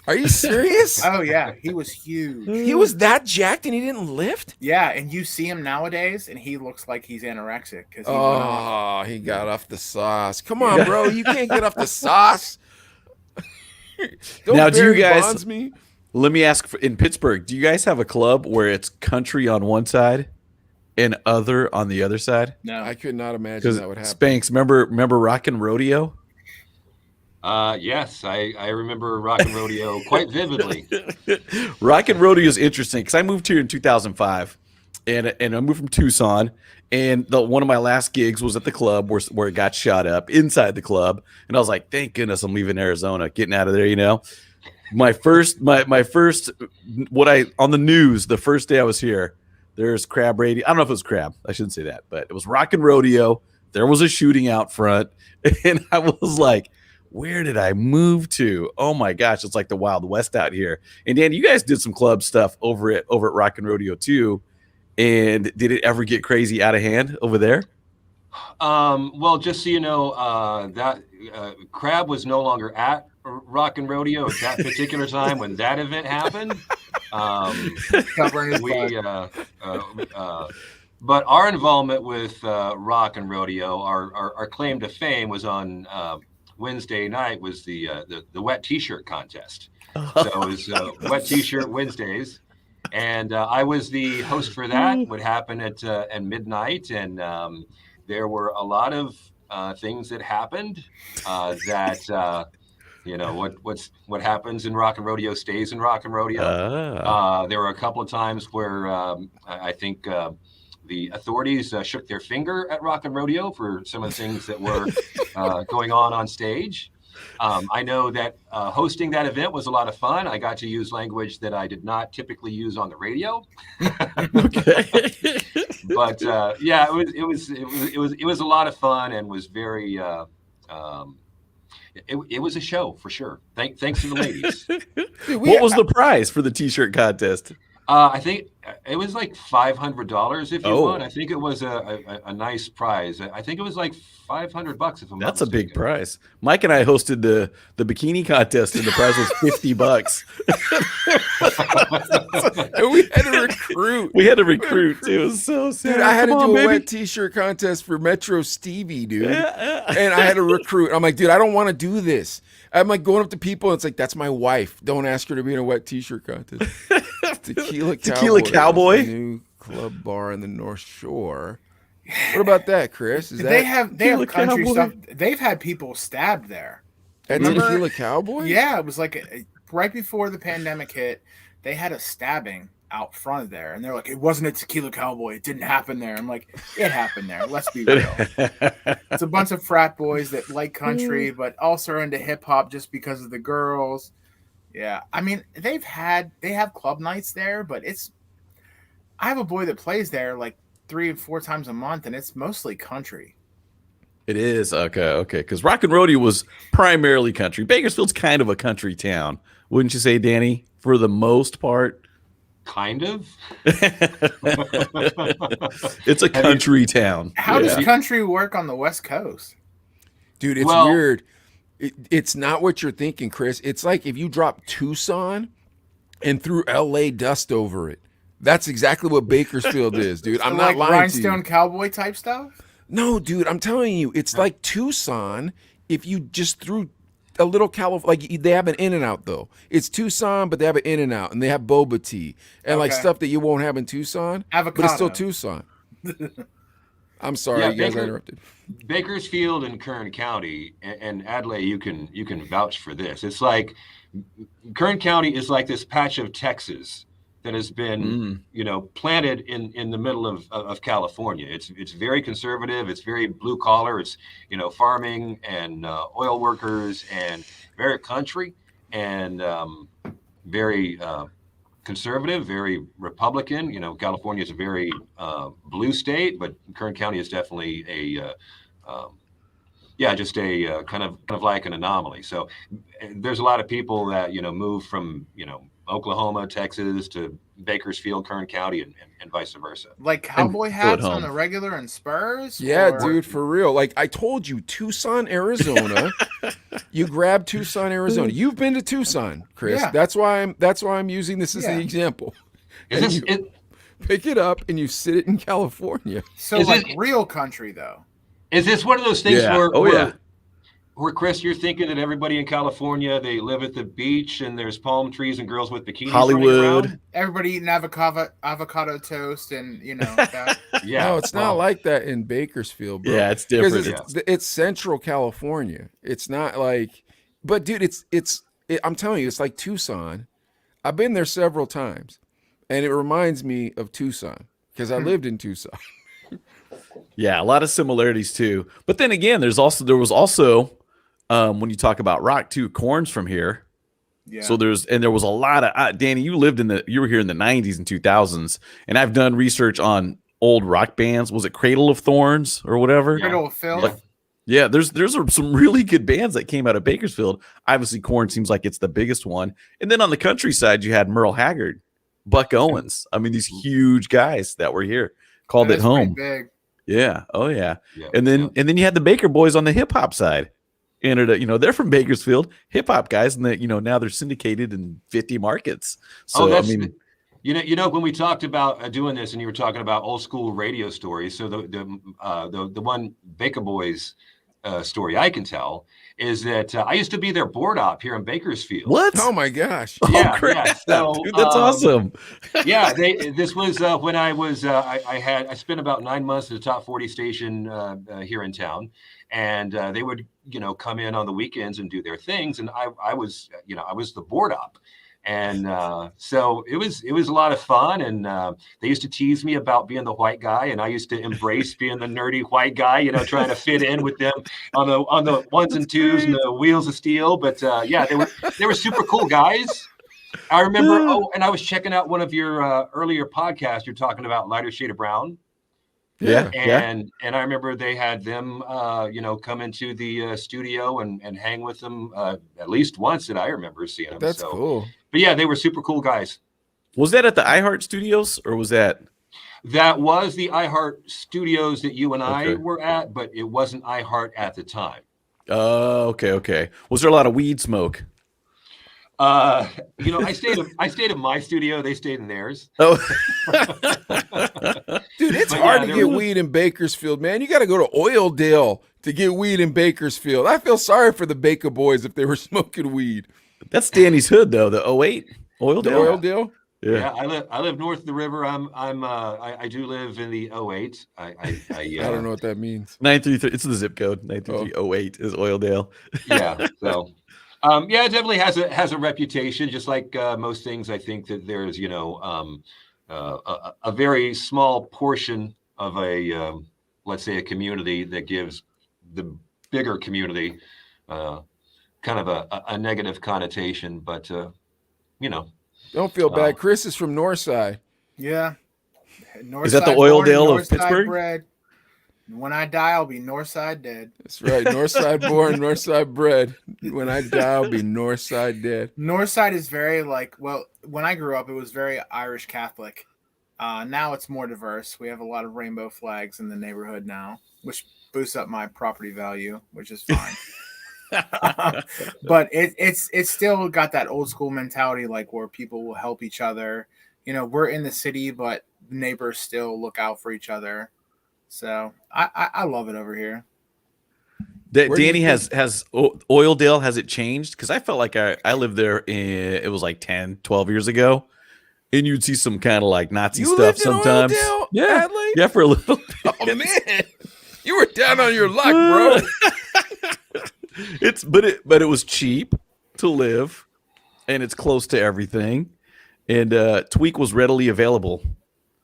Are you serious? Oh, yeah. He was huge. He was that jacked and he didn't lift? Yeah. And you see him nowadays and he looks like he's anorexic. He got off the sauce. Come on, bro. You can't get off the sauce. Don't Now, do you Barry guys- Bonds me? Let me ask, in Pittsburgh, do you guys have a club where it's country on one side and other on the other side? No. I could not imagine Because that would happen. Spanks, remember Rockin' Rodeo? Yes, I remember Rock and Rodeo quite vividly. Rockin' Rodeo is interesting because I moved here in 2005, and I moved from Tucson, and one of my last gigs was at the club where it got shot up inside the club, and I was like, thank goodness I'm leaving Arizona, getting out of there, My first on the news the first day I was here, there's crab radio. I don't know if it was crab. I shouldn't say that, but it was Rockin' Rodeo. There was a shooting out front, and I was like, where did I move to? Oh my gosh, it's like the Wild West out here. And Dan, you guys did some club stuff over at Rockin' Rodeo too. And did it ever get crazy out of hand over there? Well, just so you know, that Crab was no longer at Rock and Rodeo at that particular time when that event happened. Covering his butt. But our involvement with Rock and Rodeo, our claim to fame was on Wednesday night was the wet T-shirt contest. So it was wet T-shirt Wednesdays. And I was the host for that. Would happen at midnight, and there were a lot of things that happened that what happens in Rock and Rodeo stays in Rock and Rodeo. There were a couple of times where I think the authorities shook their finger at Rock and Rodeo for some of the things that were going on stage. I know that hosting that event was a lot of fun. I got to use language that I did not typically use on the radio. Okay. But yeah, it was a lot of fun and was very. It was a show for sure. Thanks to the ladies. What was the prize for the T-shirt contest? I think it was like $500 if you won. I think it was a nice prize. I think it was like $500 if I'm not That's a big mistaken. prize. Mike and I hosted the bikini contest, and the prize was $50. And we had to recruit. We had to recruit. It was so sad. Dude, I had to Come do on, a baby. wet T-shirt contest for Metro Stevie, dude. Yeah. And I had to recruit. I'm like, dude, I don't want to do this. I'm like going up to people, and it's like, that's my wife. Don't ask her to be in a wet T-shirt contest. Tequila Cowboy? is a new club bar in the North Shore. What about that, Chris? They have Tequila country Cowboy? stuff. They've had people stabbed there. at Remember- Tequila Cowboy? Yeah, it was like right before the pandemic hit, they had a stabbing out front of there, and they're like, it wasn't a Tequila Cowboy. It didn't happen there. I'm like, it happened there. Let's be real. It's a bunch of frat boys that like country, but also are into hip hop just because of the girls. Yeah, I mean, they have club nights there, but I have a boy that plays there like 3 or 4 times a month, and it's mostly country. It is okay. Because Rock and Rodeo was primarily country. Bakersfield's kind of a country town, wouldn't you say, Danny? For the most part, Kind of. it's a country town. How Yeah. does country work on the West Coast? Dude, it's Well- weird. It's not what you're thinking, Chris. It's like if you drop Tucson and threw LA dust over it. That's exactly what Bakersfield is, dude. I'm So not like lying rhinestone to you. cowboy type stuff. No, dude, I'm telling you, it's like Tucson if you just threw a little California. Like they have an In-N-Out though. It's Tucson, but they have an In-N-Out and they have boba tea and like Okay. stuff that you won't have in Tucson. But it's still Avocado. Tucson. I'm sorry, Yeah, you guys, I interrupted. Bakersfield and Kern County, and Adlai, you can vouch for this. It's like Kern County is like this patch of Texas that has been, planted in the middle of California. It's very conservative. It's very blue collar. It's farming and oil workers and very country and very conservative, very Republican. California is a very blue state, but Kern County is definitely just a kind of like an anomaly. So there's a lot of people that move from Oklahoma, Texas to Bakersfield, Kern County, and vice versa. Like cowboy hats on the regular and Spurs. Yeah, dude, for real. Like I told you, Tucson, Arizona. You grab Tucson, Arizona. You've been to Tucson, Chris. Yeah. That's why I'm using this as the example. Pick it up and you sit it in California. So like real country though. Is this one of those things Yeah. where Chris, you're thinking that everybody in California, they live at the beach and there's palm trees and girls with bikinis running Hollywood. around? Everybody eating avocado toast and that. Yeah. No, it's not like that in Bakersfield, bro. Yeah, it's different. It's Central California. It's not like, but dude, I'm telling you, it's like Tucson. I've been there several times, and it reminds me of Tucson because I lived in Tucson. Yeah, a lot of similarities too. But then again, there was also when you talk about rock too, Korn's from here. Yeah. So there was a lot of Danny, you were here in the 90s and 2000s, and I've done research on old rock bands. Was it Cradle of Thorns or whatever? Cradle of Filth. Yeah, there's some really good bands that came out of Bakersfield. Obviously, Korn seems like it's the biggest one. And then on the countryside, you had Merle Haggard, Buck Owens. I mean, these huge guys that were here called it home. Big. Yeah. Oh yeah. And then you had the Baker Boys on the hip hop side. And they're from Bakersfield, hip hop guys, and now they're syndicated in 50 markets. So when we talked about doing this, and you were talking about old school radio stories. So the one Baker Boys story I can tell is that I used to be their board op here in Bakersfield. What? Oh my gosh! Yeah, crap. So, Dude, that's awesome. Yeah, this was when I was I spent about 9 months at a top 40 station here in town, and they would come in on the weekends and do their things, and I was the board op. And so it was a lot of fun, and they used to tease me about being the white guy, and I used to embrace being the nerdy white guy, trying to fit in with them on the ones and twos and the wheels of steel. But they were super cool guys. I remember. And I was checking out one of your earlier podcasts. You're talking about Lighter Shade of Brown. Yeah. And I remember they had them, come into the studio and hang with them at least once that I remember seeing them. That's cool. But yeah, they were super cool guys. Was that at the iHeart Studios, or was that? That was the iHeart Studios that you and I were at, but it wasn't iHeart at the time. Oh, okay. Was there a lot of weed smoke? I stayed in my studio. They stayed in theirs. Oh, dude, it's hard to get weed in Bakersfield, man. You got to go to Oildale to get weed in Bakersfield. I feel sorry for the Baker Boys if they were smoking weed. that's Danny's hood though. The 08 Oildale. The Oildale. Yeah, I live north of the river. I do live in the 08. I don't know what that means. 933. It's the zip code. 93308 is Oildale. Yeah. So. It definitely has a reputation, just like most things. I think that there's, a very small portion of let's say a community that gives the bigger community kind of a negative connotation. But, Don't feel bad. Chris is from Northside. Yeah. Is that the Oildale of Pittsburgh? Bred. When I die, I'll be Northside dead. That's right. Northside born, Northside bred. When I die, I'll be Northside dead. Northside is very when I grew up, it was very Irish Catholic. Now it's more diverse. We have a lot of rainbow flags in the neighborhood now, which boosts up my property value, which is fine. But it's still got that old school mentality, like where people will help each other. We're in the city, but neighbors still look out for each other. So I love it over here. Danny has Oildale, has it changed? Because I felt like I lived there it was like 10, 12 years ago. and you'd see some kind of like Nazi You stuff lived in sometimes. Oildale, Yeah, Adley? yeah, for a little bit. Oh man, you were down on your luck, bro. But it was cheap to live, and it's close to everything, and Tweak was readily available.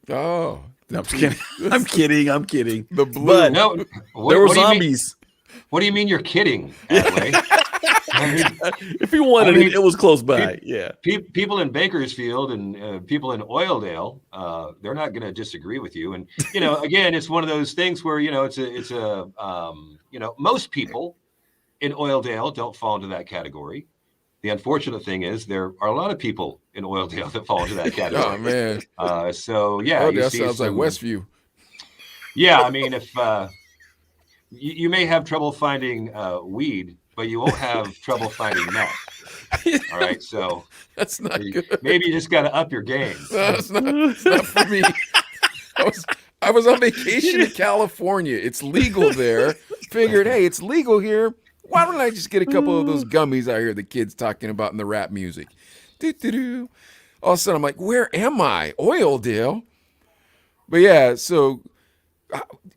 Oh, No, I'm just kidding. I'm kidding. The blue. But No, there were what do you mean- zombies. What do you mean you're kidding, Adley? I mean, If you wanted I mean, it was close by. Yeah. people in Bakersfield and people in Oildale, they're not going to disagree with you. And again, it's one of those things where it's a most people in Oildale don't fall into that category. The unfortunate thing is there are a lot of people in Oildale that fall into that category. Oh man. So yeah, Oh, you that see sounds like some- Westview. Yeah, I mean, if you may have trouble finding weed, but you won't have trouble finding meth. All right, so That's not good. maybe you just got to up your game. No, it's not for me. I was on vacation in California. It's legal there. Figured, hey, it's legal here. Why don't I just get a couple of those gummies I hear the kids talking about in the rap music? Doo-doo-doo. All of a sudden, I'm like, where am I? Oildale. But yeah, so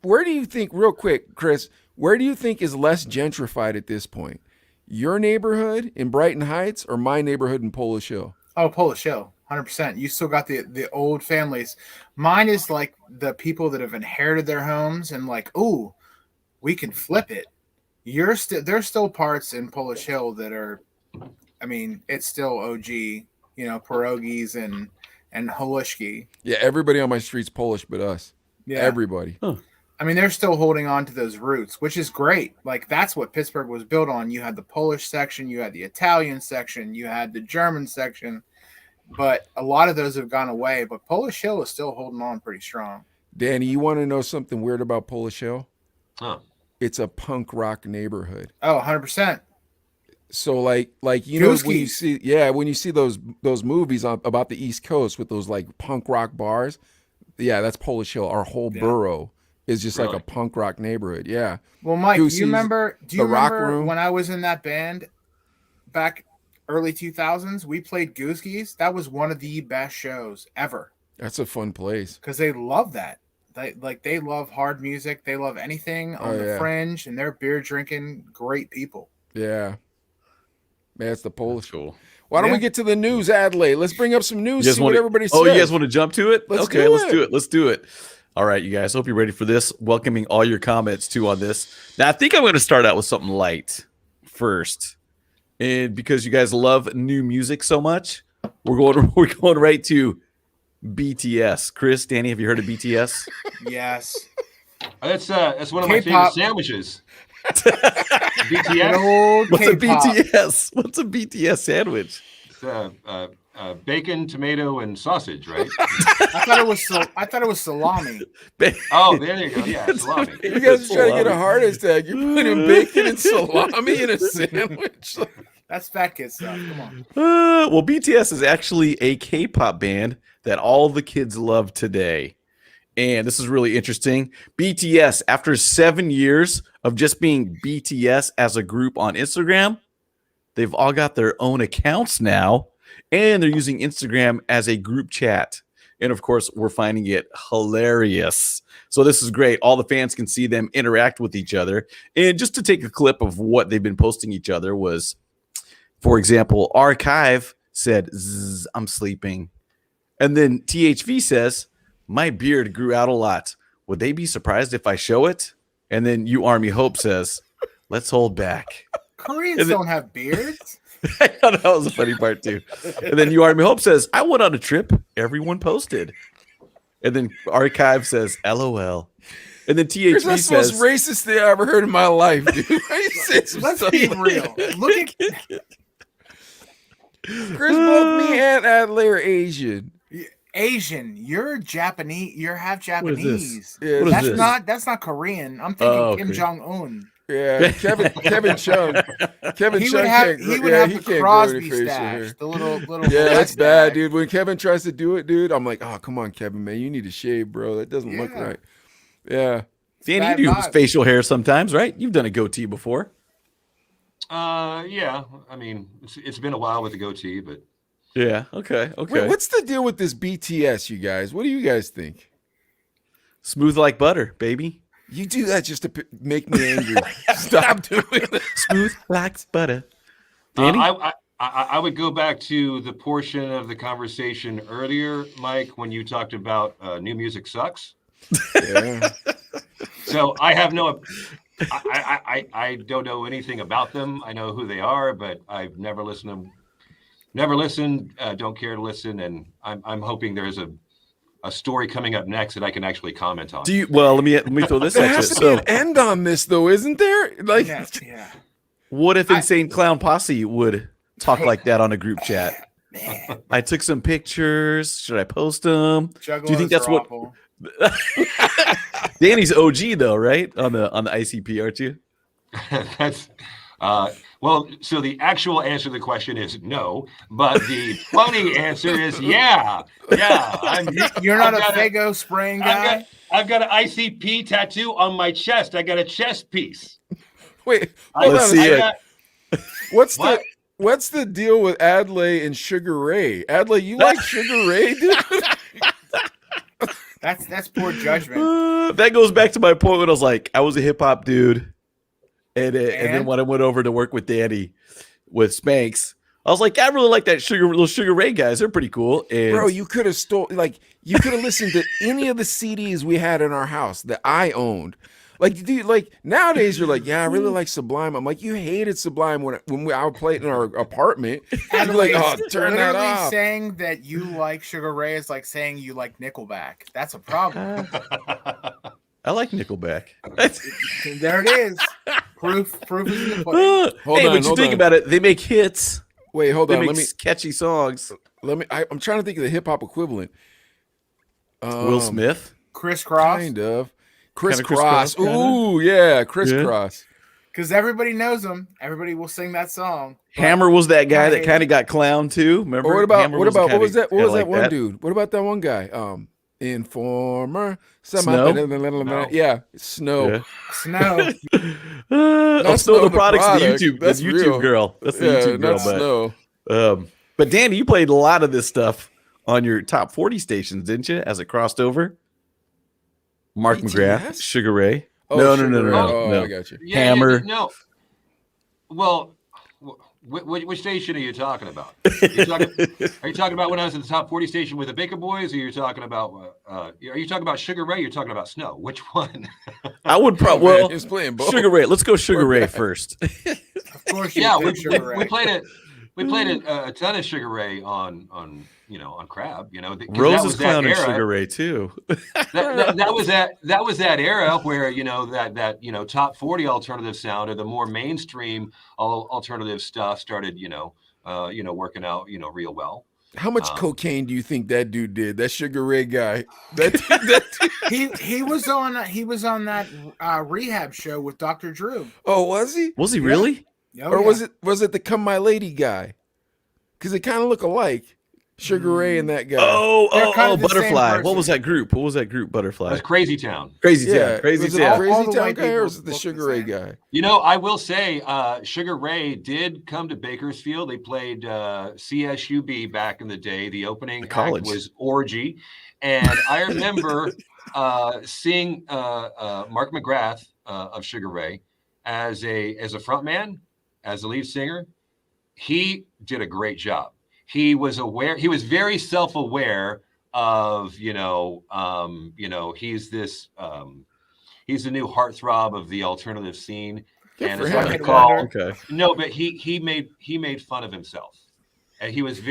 where do you think, real quick, Chris, where do you think is less gentrified at this point? Your neighborhood in Brighton Heights or my neighborhood in Polish Hill? Oh, Polish Hill, 100%. You still got the old families. Mine is like the people that have inherited their homes and like, ooh, we can flip it. There's still parts in Polish Hill that are, I mean, it's still OG, pierogies and halushki. Yeah, everybody on my street's Polish but us. Yeah. Everybody. I mean, they're still holding on to those roots, which is great. Like, that's what Pittsburgh was built on. You had the Polish section, you had the Italian section, you had the German section, but a lot of those have gone away. But Polish Hill is still holding on pretty strong. Danny, you want to know something weird about Polish Hill? Huh. It's a punk rock neighborhood. Oh, 100%. So like when you Gooskies. when you see those movies about the East Coast with those like punk rock bars, yeah, that's Polish Hill. Our whole borough is just like Really? a punk rock neighborhood. Yeah. Well, Mike, do Goosey's, you remember the Rock Room. when I was in that band back early 2000s? We played Gooskies. That was one of the best shows ever That's a fun place. because they love that. They love hard music. They love anything on the fringe, and they're beer drinking great people. Yeah. Man, it's the Polish. Cool. Why don't we Yeah. get to the news, Adlai? Let's bring up some news, You guys see what wanna- everybody says. Oh, you guys want to jump to it? Let's Okay, do let's it. do it. Let's do it. All right, you guys. Hope you're ready for this. Welcoming all your comments too on this. Now, I think I'm going to start out with something light first, and because you guys love new music so much, we're going right to BTS. Chris, Danny, have you heard of BTS? Yes. That's one of my favorite K-pop. sandwiches. Good BTS. old What's a K-pop. BTS? What's a BTS sandwich? It's, bacon, tomato, and sausage, right? I thought it was salami. Oh, there you go. Yeah, salami. You guys are trying to get a heart attack. You're putting bacon and salami in a sandwich. That's fat kid stuff. Come on. Well, BTS is actually a K-pop band that all the kids love today. And this is really interesting. BTS, after 7 years of just being BTS as a group on Instagram, they've all got their own accounts now, and they're using Instagram as a group chat. And of course, we're finding it hilarious. So this is great. All the fans can see them interact with each other. And just to take a clip of what they've been posting each other was, for example, Archive said, "Zzz, I'm sleeping." And then THV says, "My beard grew out a lot. Would they be surprised if I show it?" And then You Army Hope says, "Let's hold back." Koreans don't have beards. I thought that was a funny part too. And then You Army Hope says, "I went on a trip. Everyone posted." And then Archive says, "LOL." And then THV That's the most says, racist thing I ever heard in my life, dude. Why you say some Let's stuff be like real. that? Look at Chris, both me and Adlai are Asian. Asian. You're Japanese. You're half What is this? Japanese. Yeah, What is That's this? that's not Korean. I'm thinking Oh, Kim okay. Jong Un. Yeah, Kevin Chung. Kevin He Chung would have can't. he would yeah, have he the can't grow any Crosby facial stash. hair. The little Yeah, that's mustache. bad, dude. When Kevin tries to do it, dude, I'm like, oh, come on, Kevin, man, you need to shave, bro. That doesn't look Yeah. right. Yeah. Danny, Bad you do vibes. facial hair sometimes, right? You've done a goatee before. Yeah. I mean, it's been a while with the goatee, but Yeah. Okay. Okay. Wait, what's the deal with this BTS, you guys? What do you guys think? Smooth like butter, baby. You do that just to make me angry. Stop doing it. Smooth like butter. Danny? I would go back to the portion of the conversation earlier, Mike, when you talked about new music sucks. Yeah. So I have no, I don't know anything about them. I know who they are, but I've never listened to them. Never listened. Don't care to listen, and I'm hoping there's a story coming up next that I can actually comment on. Well, let me throw this There at you. has to be an end on this, though, isn't there? Like, Yeah. What if Insane Clown Posse would talk like that on a group chat? Man. I took some pictures. Should I post them? Do you think that's what? Awful. Danny's OG though, right? On the ICP, aren't you? That's well. So the actual answer to the question is no, but the funny answer is yeah. You're not a Fago spraying guy. I've got an ICP tattoo on my chest. I got a chest piece. wait, Let's see it. What's the deal with Adlai and Sugar Ray? Adlai, you like Sugar Ray, dude? That's poor judgment. That goes back to my point when I was like, I was a hip hop dude, and then when I went over to work with Danny with Spanks, I was like, I really like that little Sugar Ray guys. They're pretty cool. And Bro, you could have you could have listened to any of the CDs we had in our house that I owned. Like, dude, like nowadays you're like, yeah, I really like Sublime. I'm like, you hated Sublime when I would play it in our apartment. You'd be like, oh, turn that off. Saying that you like Sugar Ray is like saying you like Nickelback. That's a problem. I like Nickelback. There it is. Proof is in the pudding. But you think about it, they make hits. Wait, hold on. Let me catchy songs. I'm trying to think of the hip hop equivalent. Will Smith, Crisscross, kind of. Crisscross. Crisscross. Ooh, yeah, Crisscross. Because everybody knows them. Everybody will sing that song. Hammer was that guy that kind of got clowned too. Remember? Or what was that like one that dude? What about that one guy? Informer. Snow? No. Yeah, Snow. Yeah. Snow. That's Snow the product's the product. YouTube. That's the YouTube real. girl. That's the YouTube girl. Not Snow. But Danny, you played a lot of this stuff on your top 40 stations, didn't you? As it crossed over. Mark BTS? McGrath, Sugar Ray. Oh, No. Oh, I got you. Hammer. No. Well, which station are you talking about? Are you talking about when I was in the top 40 station with the Baker Boys, or you're talking about? Are you talking about Sugar Ray? Or you're talking about Snow? Which one? I would probably. Well, He was playing both. Sugar Ray. Let's go Sugar Ray first. Of course, Yeah, you Sugar Ray. we played it. We played a ton of Sugar Ray on Crab. Rose is clowning Sugar Ray too. that was that era where that top 40 alternative sound or the more mainstream alternative stuff started working out reel well. How much cocaine do you think that dude did? That Sugar Ray guy. He was on that rehab show with Dr. Drew. Oh, was he? Was he really? Oh, Or yeah. was it the Come My Lady guy? Because they kind of look alike. Sugar Ray and that guy. They're kind of the same Butterfly. person. What was that group? Butterfly. That's Crazy Town. Crazy Town. Yeah. Crazy Was it Town. the All Crazy the Town white guy or people was it the look Sugar the Ray same. guy? I will say Sugar Ray did come to Bakersfield. They played CSUB back in the day. The opening act was Orgy. And I remember seeing Mark McGrath of Sugar Ray as a front man, as a lead singer. He did a great job. He was very self-aware of, he's the new heartthrob of the alternative scene. And as I recall, no, but he made fun of himself. And he was a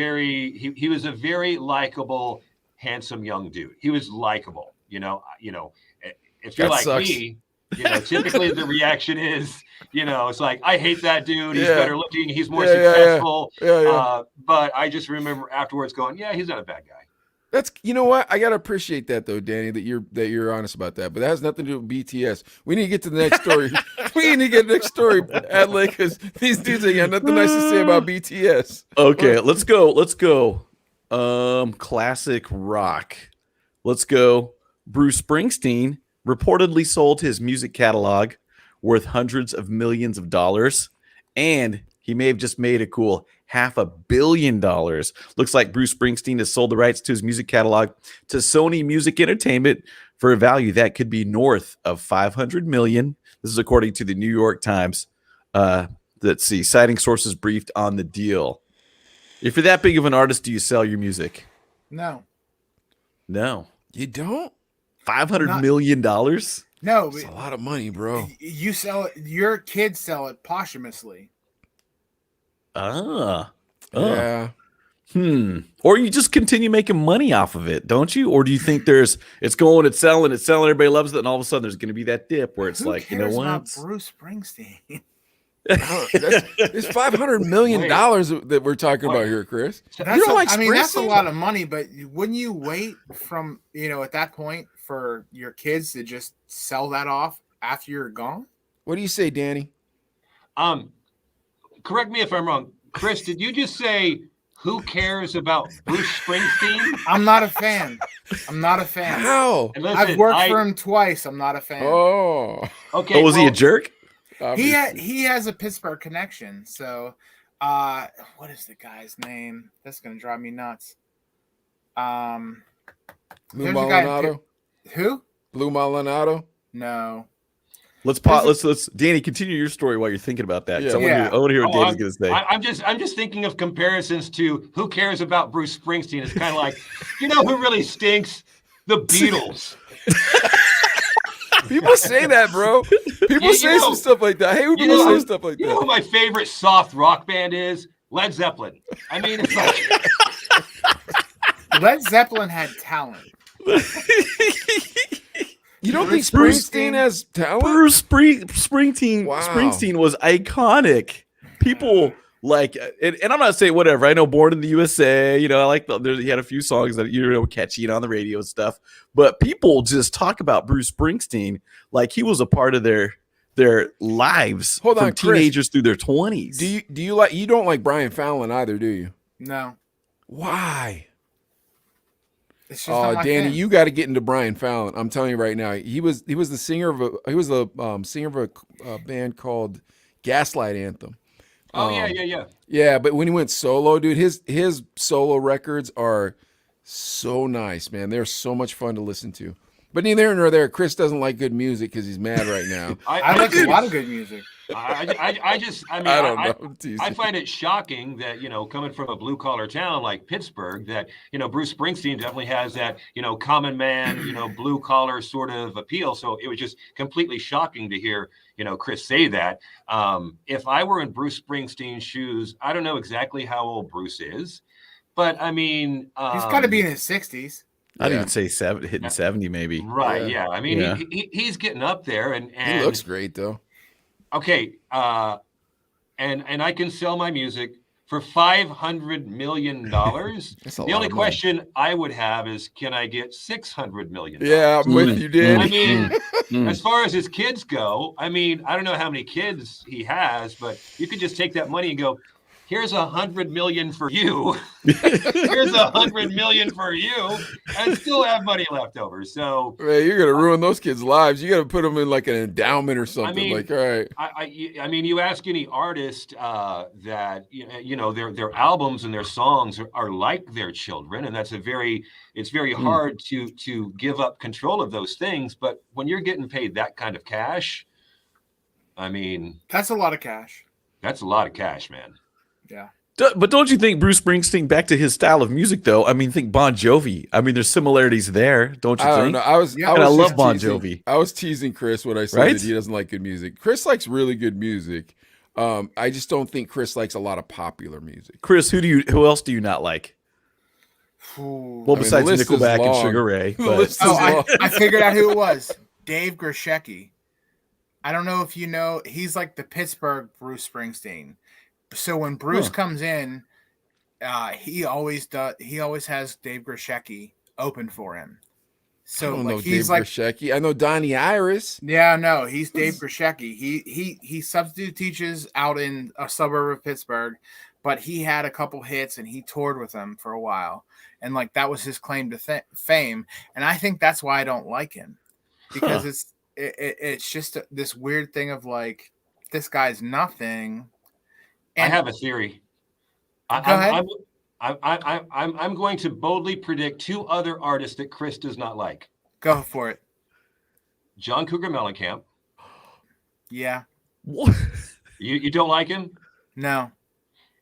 very likable, handsome young dude. He was likable, if you're like me, typically the reaction is, it's like, I hate that dude. He's better looking. He's more successful. Yeah. But I just remember afterwards going, yeah, he's not a bad guy. That's what I gotta appreciate that though, Danny, that you're honest about that. But that has nothing to do with BTS. We need to get to the next story. We need to get the next story, Adlai, because these dudes ain't got nothing nice to say about BTS. Okay, let's go. Classic rock. Let's go. Bruce Springsteen reportedly sold his music catalog worth hundreds of millions of dollars, and he may have just made a cool $500 million. Looks like Bruce Springsteen has sold the rights to his music catalog to Sony Music Entertainment for a value that could be north of $500 million. This is according to the New York Times. Let's see, citing sources briefed on the deal. If you're that big of an artist, do you sell your music? No. No. You don't? $500 million? No, It's a lot of money, bro. you sell it. Your kids sell it posthumously. Yeah. Or you just continue making money off of it, don't you? Or do you think it's selling, everybody loves it, and all of a sudden there's going to be that dip where it's Who like, you know cares what? about Bruce Springsteen. It's $500 million that we're talking about here, Chris. That's don't like that's a Springsteen? lot of money, but wouldn't you wait from, at that point for your kids to just sell that off after you're gone? What do you say, Danny? Correct me if I'm wrong. Chris, did you just say who cares about Bruce Springsteen? I'm not a fan. How? And listen, I've worked for him twice. I'm not a fan. Oh. Okay. Was he a jerk? He has a Pittsburgh connection. So, what is the guy's name? That's gonna drive me nuts. Blue there's a guy in Malinato? Who? Blue Malinato? No. Let's pause. Let's Danny, continue your story while you're thinking about that. Yeah. I want to hear what Danny's going to say. I'm just thinking of comparisons to who cares about Bruce Springsteen. It's kind of like, who really stinks? The Beatles. People say that, bro. People say some stuff like that. Hey, people say stuff like You know that. who my favorite soft rock band is? Led Zeppelin. I mean, it's like Led Zeppelin had talent. You don't think Bruce Springsteen has talent? Bruce Springsteen Wow. Springsteen was iconic. People like, and I'm not saying whatever. I know Born in the USA, I like he had a few songs that catchy and on the radio and stuff. But people just talk about Bruce Springsteen like he was a part of their lives Hold from on, Chris. teenagers through their 20s. Do you don't like Brian Fallon either, do you? No. Why? It's just not my Danny, thing. you got to get into Brian Fallon. I'm telling you right now. He was the singer of a band called Gaslight Anthem. yeah. Yeah, but when he went solo, dude, his solo records are so nice, man. They're so much fun to listen to. But neither here nor there. Chris doesn't like good music because he's mad right now. I like a lot of good music. I don't know. I'm teasing. I find it shocking that, coming from a blue collar town like Pittsburgh, that, Bruce Springsteen definitely has that, common man, blue collar sort of appeal. So it was just completely shocking to hear, Chris say that. If I were in Bruce Springsteen's shoes, I don't know exactly how old Bruce is, but I mean, He's got to be in his 60s. I'd even say hitting 70 maybe. Right. Yeah. I mean, Yeah. He's getting up there, and He looks great though. okay. And I can sell my music for $500 million. That's a The lot only of money. question I would have is, can I get $600 million? Yeah, I'm with you, I Danny. mean, as far as his kids go, I mean, I don't know how many kids he has, but you could just take that money and go, here's $100 million for you. Here's $100 million for you, and still have money left over. So, Man, you're gonna ruin those kids' lives. You got to put them in like an endowment or something. mean, like, all right, I mean, you ask any artist that their albums and their songs are like their children, and it's very hard to give up control of those things. But when you're getting paid that kind of cash, I mean, That's a lot of cash. that's a lot of cash, man. Yeah. But don't you think Bruce Springsteen, back to his style of music, though? I mean, think Bon Jovi. I mean, there's similarities there, don't you I don't think? know. I was Yeah, And I just love Bon teasing- Jovi. I was teasing Chris when I said Right? that he doesn't like good music. Chris likes really good music. I just don't think Chris likes a lot of popular music. Chris, who else do you not like? Ooh. Well, the besides list is Nickelback and long. Sugar Ray. The But list is Oh, long. I figured out who it was. Dave Grishecki. I don't know if you know. He's like the Pittsburgh Bruce Springsteen. So when Bruce comes in, he always has Dave Grishecki open for him. I So don't like know he's Dave like, Grishecki. I know Donnie Iris. yeah, no, he's Dave Grishecki. He substitute teaches out in a suburb of Pittsburgh, but he had a couple hits and he toured with them for a while, and like that was his claim to fame. And I think that's why I don't like him, because it's just this weird thing of like, this guy's nothing. I have a theory. Go ahead. I'm going to boldly predict 2 other artists that Chris does not like. Go for it. John Cougar Mellencamp. Yeah. What? You don't like him? No.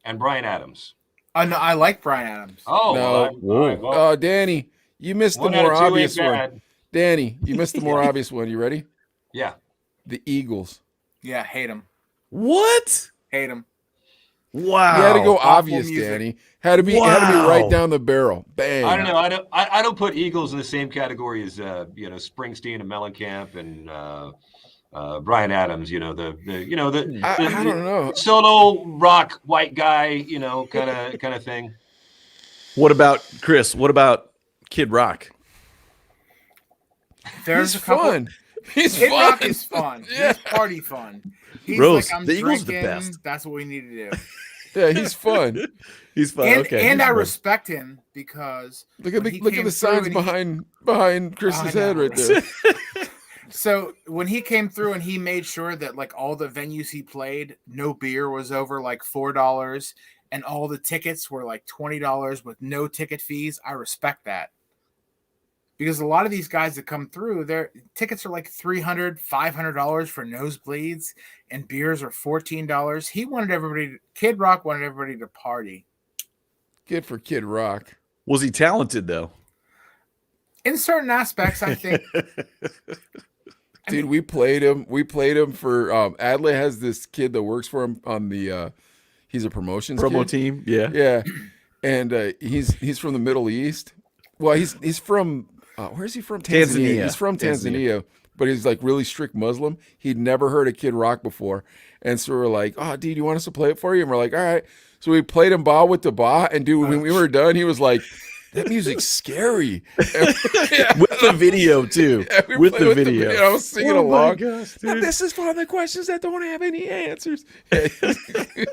And Bryan Adams. No, I like Bryan Adams. Oh, No. all right, well, Danny, you missed the one out more of 2 ain't obvious one. bad. Danny, you missed the more obvious one. You ready? Yeah. The Eagles. Yeah, hate him. What? Hate him. Wow. You had to go awful obvious, music. Danny. Had to be Wow. right down the barrel. Bang. I don't know. I don't put Eagles in the same category as Springsteen and Mellencamp and Bryan Adams. I don't know. Solo rock white guy. Kind of thing. What about Chris? What about Kid Rock? There's He's a couple. fun. He's Kid fun. Rock is fun. Yeah. He's party fun. He's Rose, like, I'm the Eagles are the drinking. best. That's what we need to do. Yeah, he's fun. He's fun. And, okay. and he's I fun. respect him because Look at when he the came signs through and behind Chris's I know, head right right? there. So when he came through and he made sure that like all the venues he played, no beer was over like $4, and all the tickets were like $20 with no ticket fees. I respect that. Because a lot of these guys that come through, their tickets are like $300, $500 for nosebleeds, and beers are $14. Kid Rock wanted everybody to party. Good for Kid Rock. Was he talented though? In certain aspects, I think. Dude, we played him. We played him for Adley has this kid that works for him on the he's a promotions Promo kid. team. Yeah. Yeah. And he's from the Middle East. Well, he's from where's he from? Tanzania. He's from Tanzania, but he's like really strict Muslim. He'd never heard of Kid Rock before. And so we're like, "Oh, dude, you want us to play it for you?" And we're like, "All right." So we played him Ba with the Ba, and dude, when we were done, he was like, "That music's scary." With the video too. Yeah, we with played the video. I was singing Oh my along. gosh, And dude. this is one of the questions that don't have any answers. Yeah,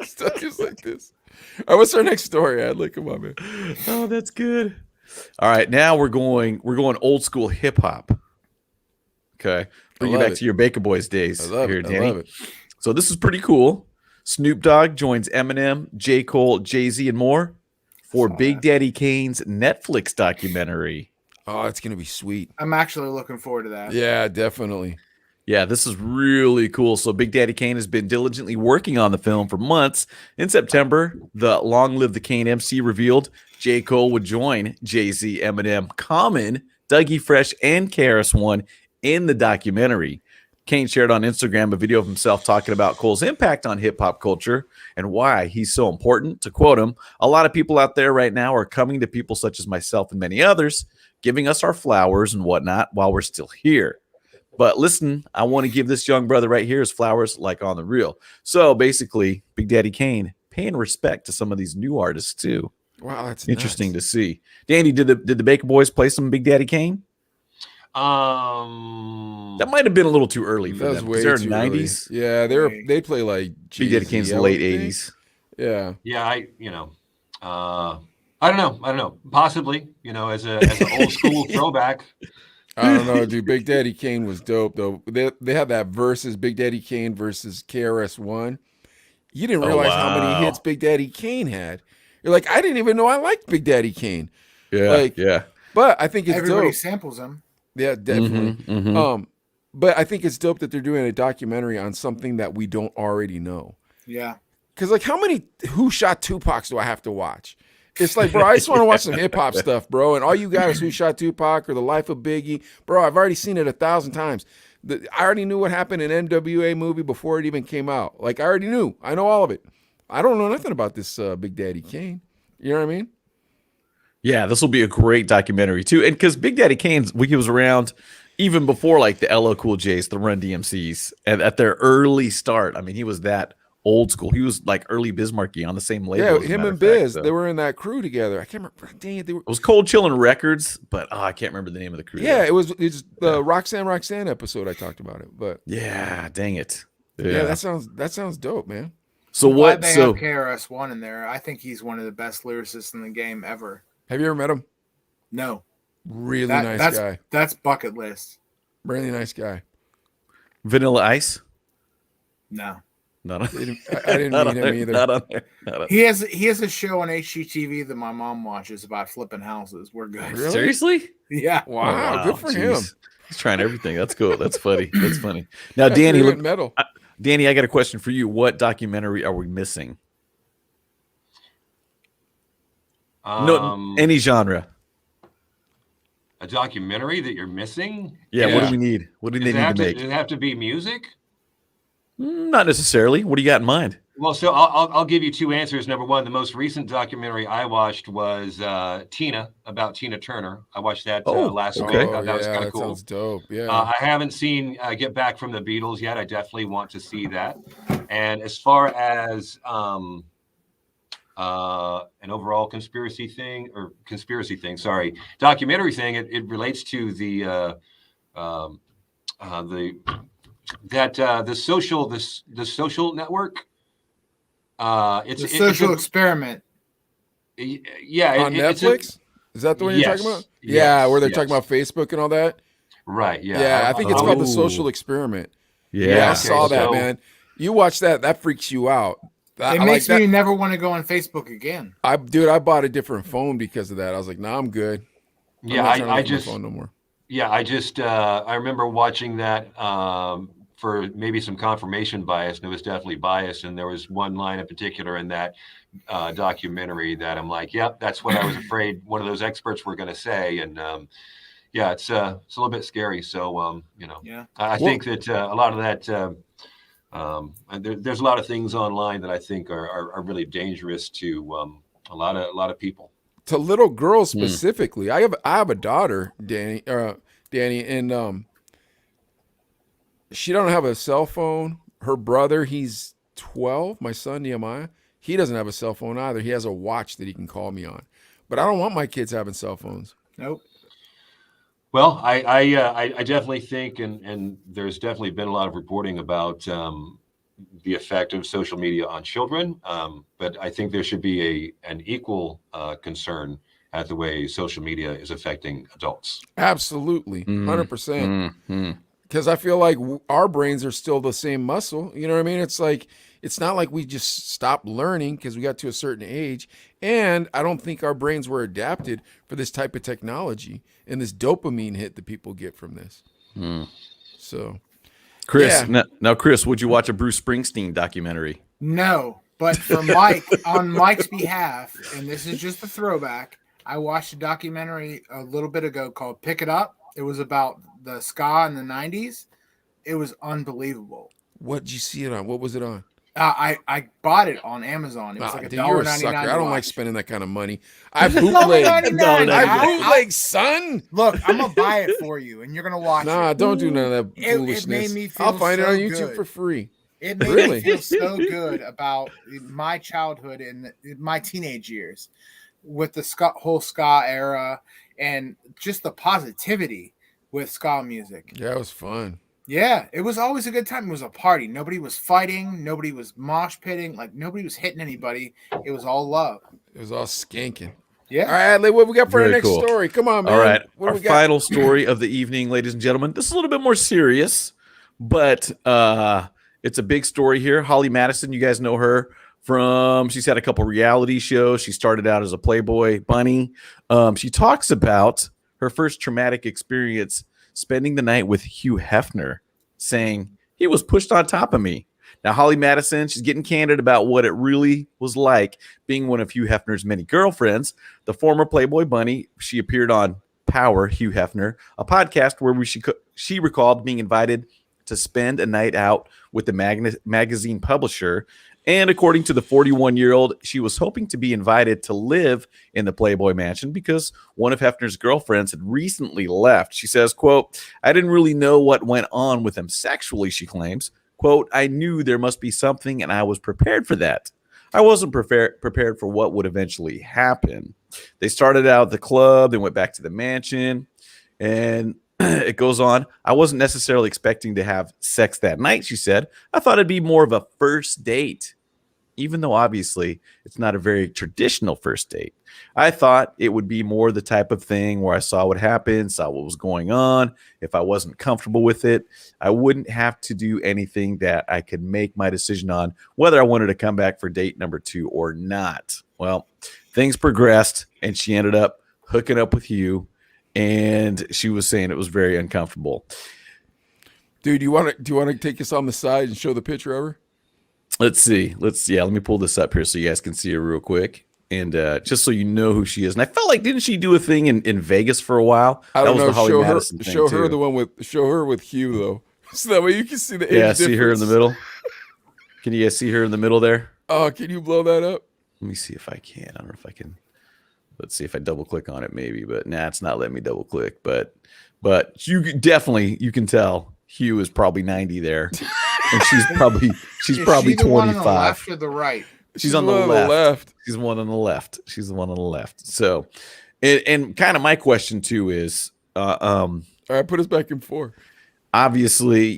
stuff just like this. All right, what's our next story, Adley? Come on, man. Oh, that's good. All right, now we're going old school hip hop. Okay, bring you love back it. to your Baker Boys days. I love here, it. Danny. I love it. So this is pretty cool. Snoop Dogg joins Eminem, J. Cole, Jay-Z, and more for Big Daddy Kane's Netflix documentary. Oh, it's gonna be sweet. I'm actually looking forward to that. Yeah, definitely. Yeah, this is really cool. So Big Daddy Kane has been diligently working on the film for months. In September, the Long Live the Kane MC revealed J. Cole would join Jay-Z, Eminem, Common, Dougie Fresh, and KRS-One in the documentary. Kane shared on Instagram a video of himself talking about Cole's impact on hip-hop culture and why he's so important. To quote him, "A lot of people out there right now are coming to people such as myself and many others, giving us our flowers and whatnot while we're still here. But listen, I want to give this young brother right here his flowers like on the real." So basically, Big Daddy Kane paying respect to some of these new artists too. Wow, that's Interesting nuts. to see. Danny, did the Baker Boys play some Big Daddy Kane? That might have been a little too early for That was them. way They're too 90s. early. Yeah, they play like Big Daddy Jay-Z, Kane's I the would late think. 80s. Yeah. Yeah, I don't know. Possibly, as an old school throwback. I don't know, dude. Big Daddy Kane was dope though. They had that versus Big Daddy Kane versus KRS-One. You didn't realize how many wow. hits Big Daddy Kane had. You're like, I didn't even know I liked Big Daddy Kane. Yeah, Like, yeah. But I think it's Everybody dope. samples him. Yeah, definitely. Mhm. But I think it's dope that they're doing a documentary on something that we don't already know. Yeah. Because like, how many Who Shot Tupacs do I have to watch? It's like, bro, I just want to watch some hip hop stuff, bro. And all you got is Who Shot Tupac or The Life of Biggie, bro. I've already seen it 1,000 times. I already knew what happened in NWA movie before it even came out. Like, I already knew. I know all of it. I don't know nothing about this Big Daddy Kane. You know what I mean? Yeah, this will be a great documentary too. And because Big Daddy Kane's, he was around even before like the LL Cool J's, the Run DMCs, and at their early start. I mean, he was that old school. He was like early Bismarcky on the same label. Yeah, as a him matter and of fact, Biz, so. they were in that crew together. I can't remember. Dang it, they were. It was Cold Chillin' Records, but I can't remember the name of the crew. Yeah, it's the Roxanne episode I talked about it. But Yeah, dang it. yeah, that sounds dope, man. So Glad what? they So have KRS-One in there. I think he's one of the best lyricists in the game ever. Have you ever met him? No. Really nice guy. That's bucket list. Really nice guy. Vanilla Ice. No. Not on, I didn't not meet on him there, either. Not on there. Not on He has a show on HGTV that my mom watches about flipping houses. We're good. Really? Seriously? Yeah. Wow, good for him. Jeez. He's trying everything. That's cool. That's funny. That's funny. Now, Yeah, Danny, you're look, hitting metal. Danny, I got a question for you. What documentary are we missing? No, any genre. A documentary that you're missing? Yeah. Yeah. What do we need? What do they need to make? Does it have to be music? Not necessarily. What do you got in mind? Well, so I'll give you two answers. Number one, the most recent documentary I watched was Tina, about Tina Turner. I watched that last week. okay. I thought that was kind of that cool. sounds dope. Yeah. I haven't seen Get Back from the Beatles yet. I definitely want to see that. And as far as an overall conspiracy thing, documentary thing, it relates to the social network. It's The Social Experiment. Yeah, On Netflix? Is that the one you're talking about? Yeah, where they're talking about Facebook and all that. Right. Yeah. Yeah, I think it's called The Oh. Social Experiment. Yeah. I saw that, so- man. You watch that, that freaks you out. It makes me never want to go on Facebook again. I bought a different phone because of that. I was like, nah, I'm good. I'm Yeah, not trying to I look at my just phone no more. Yeah, I remember watching that for maybe some confirmation bias, and it was definitely biased. And there was one line in particular in that documentary that I'm like, yep, that's what I was afraid one of those experts were going to say. And yeah, it's a little bit scary. So Yeah. I think that a lot of that. There's a lot of things online that I think are really dangerous to a lot of people. To little girls specifically. I have a daughter, Danny, and she don't have a cell phone. Her brother, he's 12, my son Nehemiah, he doesn't have a cell phone either. He has a watch that he can call me on. But I don't want my kids having cell phones. Nope. Well, I definitely think, and there's definitely been a lot of reporting about the effect of social media on children. But I think there should be an equal concern at the way social media is affecting adults. Absolutely, 100%. Because I feel like our brains are still the same muscle. You know what I mean? It's like, it's not like we just stopped learning because we got to a certain age. And I don't think our brains were adapted for this type of technology and this dopamine hit that people get from this. So, Chris, yeah. now, Chris, would you watch a Bruce Springsteen documentary? No, but for Mike, on Mike's behalf, and this is just a throwback, I watched a documentary a little bit ago called Pick It Up. It was about the ska in the 90s. It was unbelievable. What did you see it on? What was it on? I bought it on Amazon. It was like Dude, you're a $1.99. sucker. I don't like spending that kind of money. I $1.99. bootleg, son. Look, I'm gonna buy it for you, and you're gonna watch Nah, it. don't do none of that It foolishness. made me feel I'll find it so on YouTube good. for free. It made Really? me feel so good about my childhood and my teenage years with the whole ska era and just the positivity with ska music. Yeah, it was fun. Yeah, it was always a good time. It was a party. Nobody was fighting. Nobody was mosh pitting. Like, nobody was hitting anybody. It was all love. It was all skanking. Yeah. All right, Adley, what we got for our Very next cool. story? Come on, man. All right. What do Our we got? final story of the evening, ladies and gentlemen. This is a little bit more serious, but it's a big story here. Holly Madison, you guys know her she's had a couple reality shows. She started out as a Playboy bunny. She talks about her first traumatic experience spending the night with Hugh Hefner, saying he was pushed on top of me. Now, Holly Madison, she's getting candid about what it really was like being one of Hugh Hefner's many girlfriends. The former Playboy bunny, she appeared on Power, Hugh Hefner, a podcast where she recalled being invited to spend a night out with the magazine publisher. And according to the 41-year-old, she was hoping to be invited to live in the Playboy mansion because one of Hefner's girlfriends had recently left. She says, quote, I didn't really know what went on with him sexually, she claims. Quote, I knew there must be something and I was prepared for that. I wasn't prepared for what would eventually happen. They started out at the club, then went back to the mansion, and it goes on. I wasn't necessarily expecting to have sex that night, she said. I thought it'd be more of a first date. even though obviously it's not a very traditional first date. I thought it would be more the type of thing where I saw what happened, saw what was going on. If I wasn't comfortable with it, I wouldn't have to do anything that I could make my decision on whether I wanted to come back for date number 2 or not. Well, things progressed and she ended up hooking up with you, and she was saying it was very uncomfortable. Dude, do you want to take us on the side and show the picture of her? Let's see. Let me pull this up here so you guys can see her real quick. And just so you know who she is. And I felt like, didn't she do a thing in Vegas for a while? I don't know. Show her with Hugh though. So that way you can see the age difference. See her in the middle. Can you guys see her in the middle there? Oh, can you blow that up? Let me see if I can. I don't know if I can. Let's see if I double click on it maybe, but it's not letting me double click. But you can tell Hugh is probably 90 there. And she's probably 25. The one on the left or the right? She's on the left. She's the one on the left. She's the one on the left. So, and kind of my question too is, all right, put us back in 4. Obviously,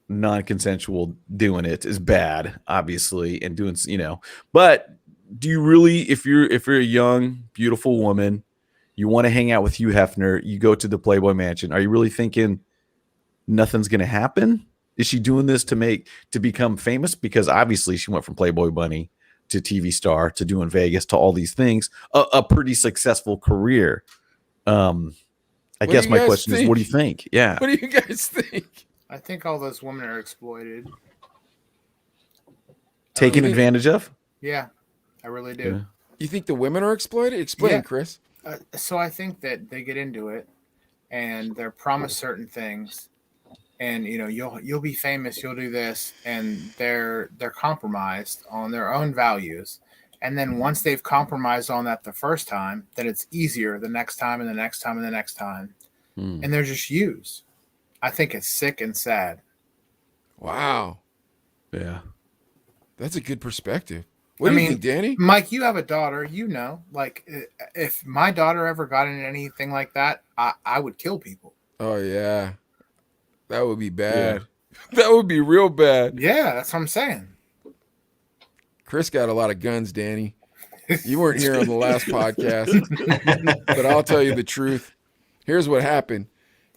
non-consensual doing it is bad, obviously, and doing, but do you really, if you're a young, beautiful woman, you want to hang out with Hugh Hefner, you go to the Playboy Mansion, are you really thinking nothing's going to happen? Is she doing this to become famous? Because obviously she went from Playboy Bunny to TV star to doing Vegas to all these things, a pretty successful career. I guess my question is, what do you think? Yeah. What do you guys think? I think all those women are exploited. Taken advantage of? Yeah, I really do. Yeah. You think the women are exploited? Explain, Chris. So I think that they get into it and they're promised certain things. And you'll be famous, you'll do this, and they're compromised on their own values. And then once they've compromised on that the first time, then it's easier the next time and the next time and the next time. And they're just used. I think it's sick and sad. Wow. Yeah. That's a good perspective. What do you think, Danny? Mike, you have a daughter, like if my daughter ever got into anything like that, I would kill people. Oh, yeah. That would be bad. Yeah. That would be real bad. Yeah, that's what I'm saying. Chris got a lot of guns, Danny. You weren't here on the last podcast, but I'll tell you the truth. Here's what happened.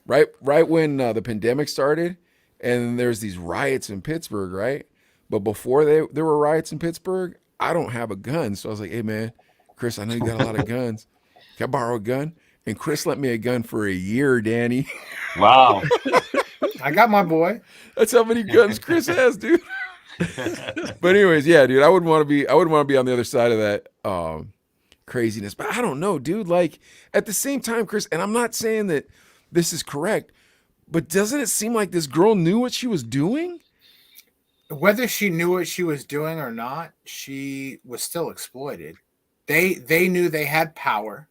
Right when the pandemic started, and there's these riots in Pittsburgh, right? But before there were riots in Pittsburgh, I don't have a gun. So I was like, hey, man, Chris, I know you got a lot of guns. Can I borrow a gun? And Chris lent me a gun for a year, Danny. Wow. I got my boy. That's how many guns Chris has, dude. But anyways, yeah, dude, I wouldn't want to be on the other side of that craziness. But I don't know, dude. Like at the same time, Chris, and I'm not saying that this is correct, but doesn't it seem like this girl knew what she was doing? Whether she knew what she was doing or not, she was still exploited. They knew they had power,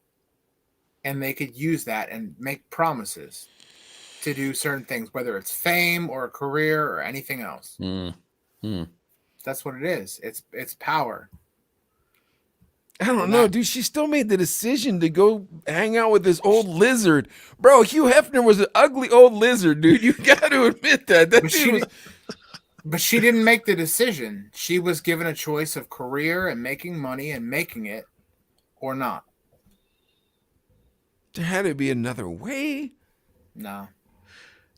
and they could use that and make promises to do certain things, whether it's fame or a career or anything else. That's what it is. It's power. I don't know, dude. She still made the decision to go hang out with this old lizard. Bro, Hugh Hefner was an ugly old lizard, dude. You got to admit that. But she didn't make the decision. She was given a choice of career and making money and making it or not. There had to be another way. No.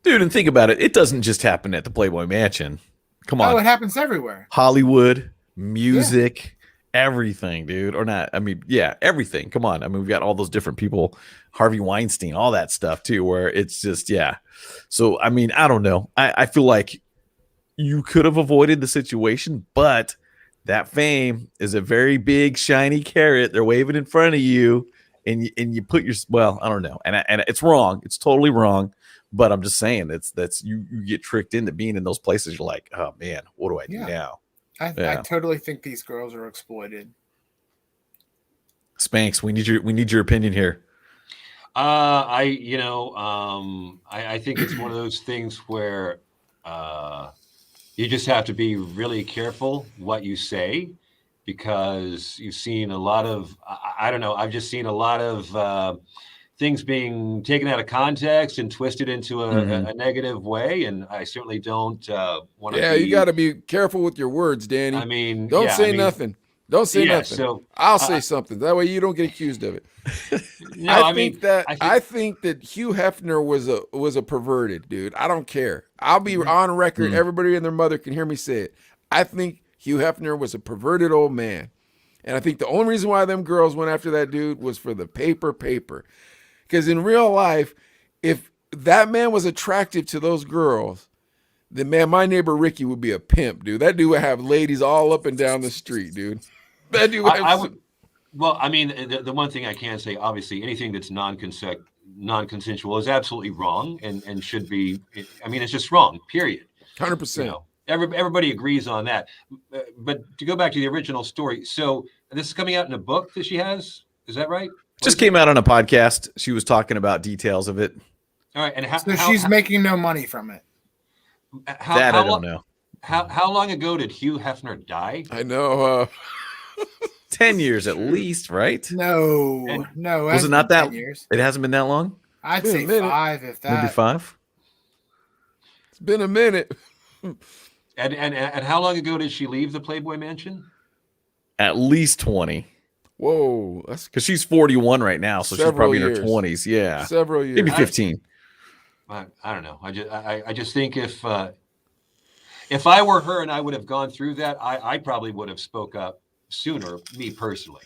Dude, and think about it. It doesn't just happen at the Playboy Mansion. Come on. Oh, it happens everywhere. Hollywood, music, everything, dude. Or not. I mean, yeah, everything. Come on. I mean, we've got all those different people, Harvey Weinstein, all that stuff too, where it's just, yeah. So, I mean, I don't know. I feel like you could have avoided the situation, but that fame is a very big, shiny carrot. They're waving in front of you, and you put your, well, I don't know. And it's wrong. It's totally wrong. But I'm just saying that's you get tricked into being in those places. You're like, oh man, what do I do now? I totally think these girls are exploited. Spanks, we need your opinion here. I think it's one of those things where you just have to be really careful what you say, because you've seen a lot of, I don't know, I've just seen a lot of things being taken out of context and twisted into a negative way. And I certainly don't want to. Yeah, you got to be careful with your words, Danny. I mean, don't say nothing. Don't say nothing. So I'll say something. That way you don't get accused of it. No, I think that Hugh Hefner was a perverted dude. I don't care. I'll be on record. Everybody and their mother can hear me say it. I think Hugh Hefner was a perverted old man. And I think the only reason why them girls went after that dude was for the paper. Because in real life, if that man was attractive to those girls, then man, my neighbor Ricky would be a pimp, dude. That dude would have ladies all up and down the street, dude. That dude would have Well, I mean, the one thing I can say, obviously, anything that's non-consensual is absolutely wrong and should be. I mean, it's just wrong. Period. 100%. You know, everybody agrees on that. But to go back to the original story, so this is coming out in a book that she has. Is that right? Just came out on a podcast. She was talking about details of it. All right, and she's making no money from it. I don't know. How long ago did Hugh Hefner die? I know. 10 years at least, right? No. Was it not that 10 years? It hasn't been that long? I'd say 5, if that. Maybe 5? It's been a minute. And how long ago did she leave the Playboy Mansion? At least 20. Whoa. That's because she's 41 right now, so she's probably in her 20s. Yeah. Several years. Maybe 15. I don't know. I just think if I were her and I would have gone through that, I probably would have spoke up sooner, me personally.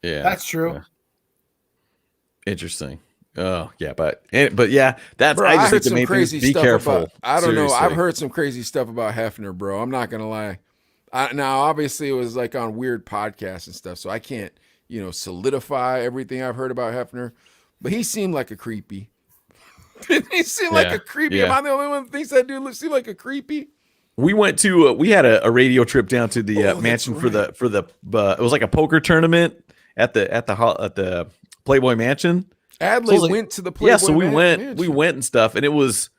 Yeah. That's true. Yeah. Interesting. Oh, yeah, but yeah, that's bro, I just heard think the some main crazy thing is be stuff careful. about, I don't know. Seriously. I've heard some crazy stuff about Hefner, bro. I'm not gonna lie. Now, obviously, it was like on weird podcasts and stuff, so I can't, solidify everything I've heard about Hefner. But he seemed like a creepy. He seemed like a creepy. Yeah. Am I the only one that thinks that dude seemed like a creepy? We went to we had a radio trip down to the mansion for the it was like a poker tournament at the Playboy Mansion. Adley So went to the Playboy. Yeah, so we Mansion. went and stuff, and it was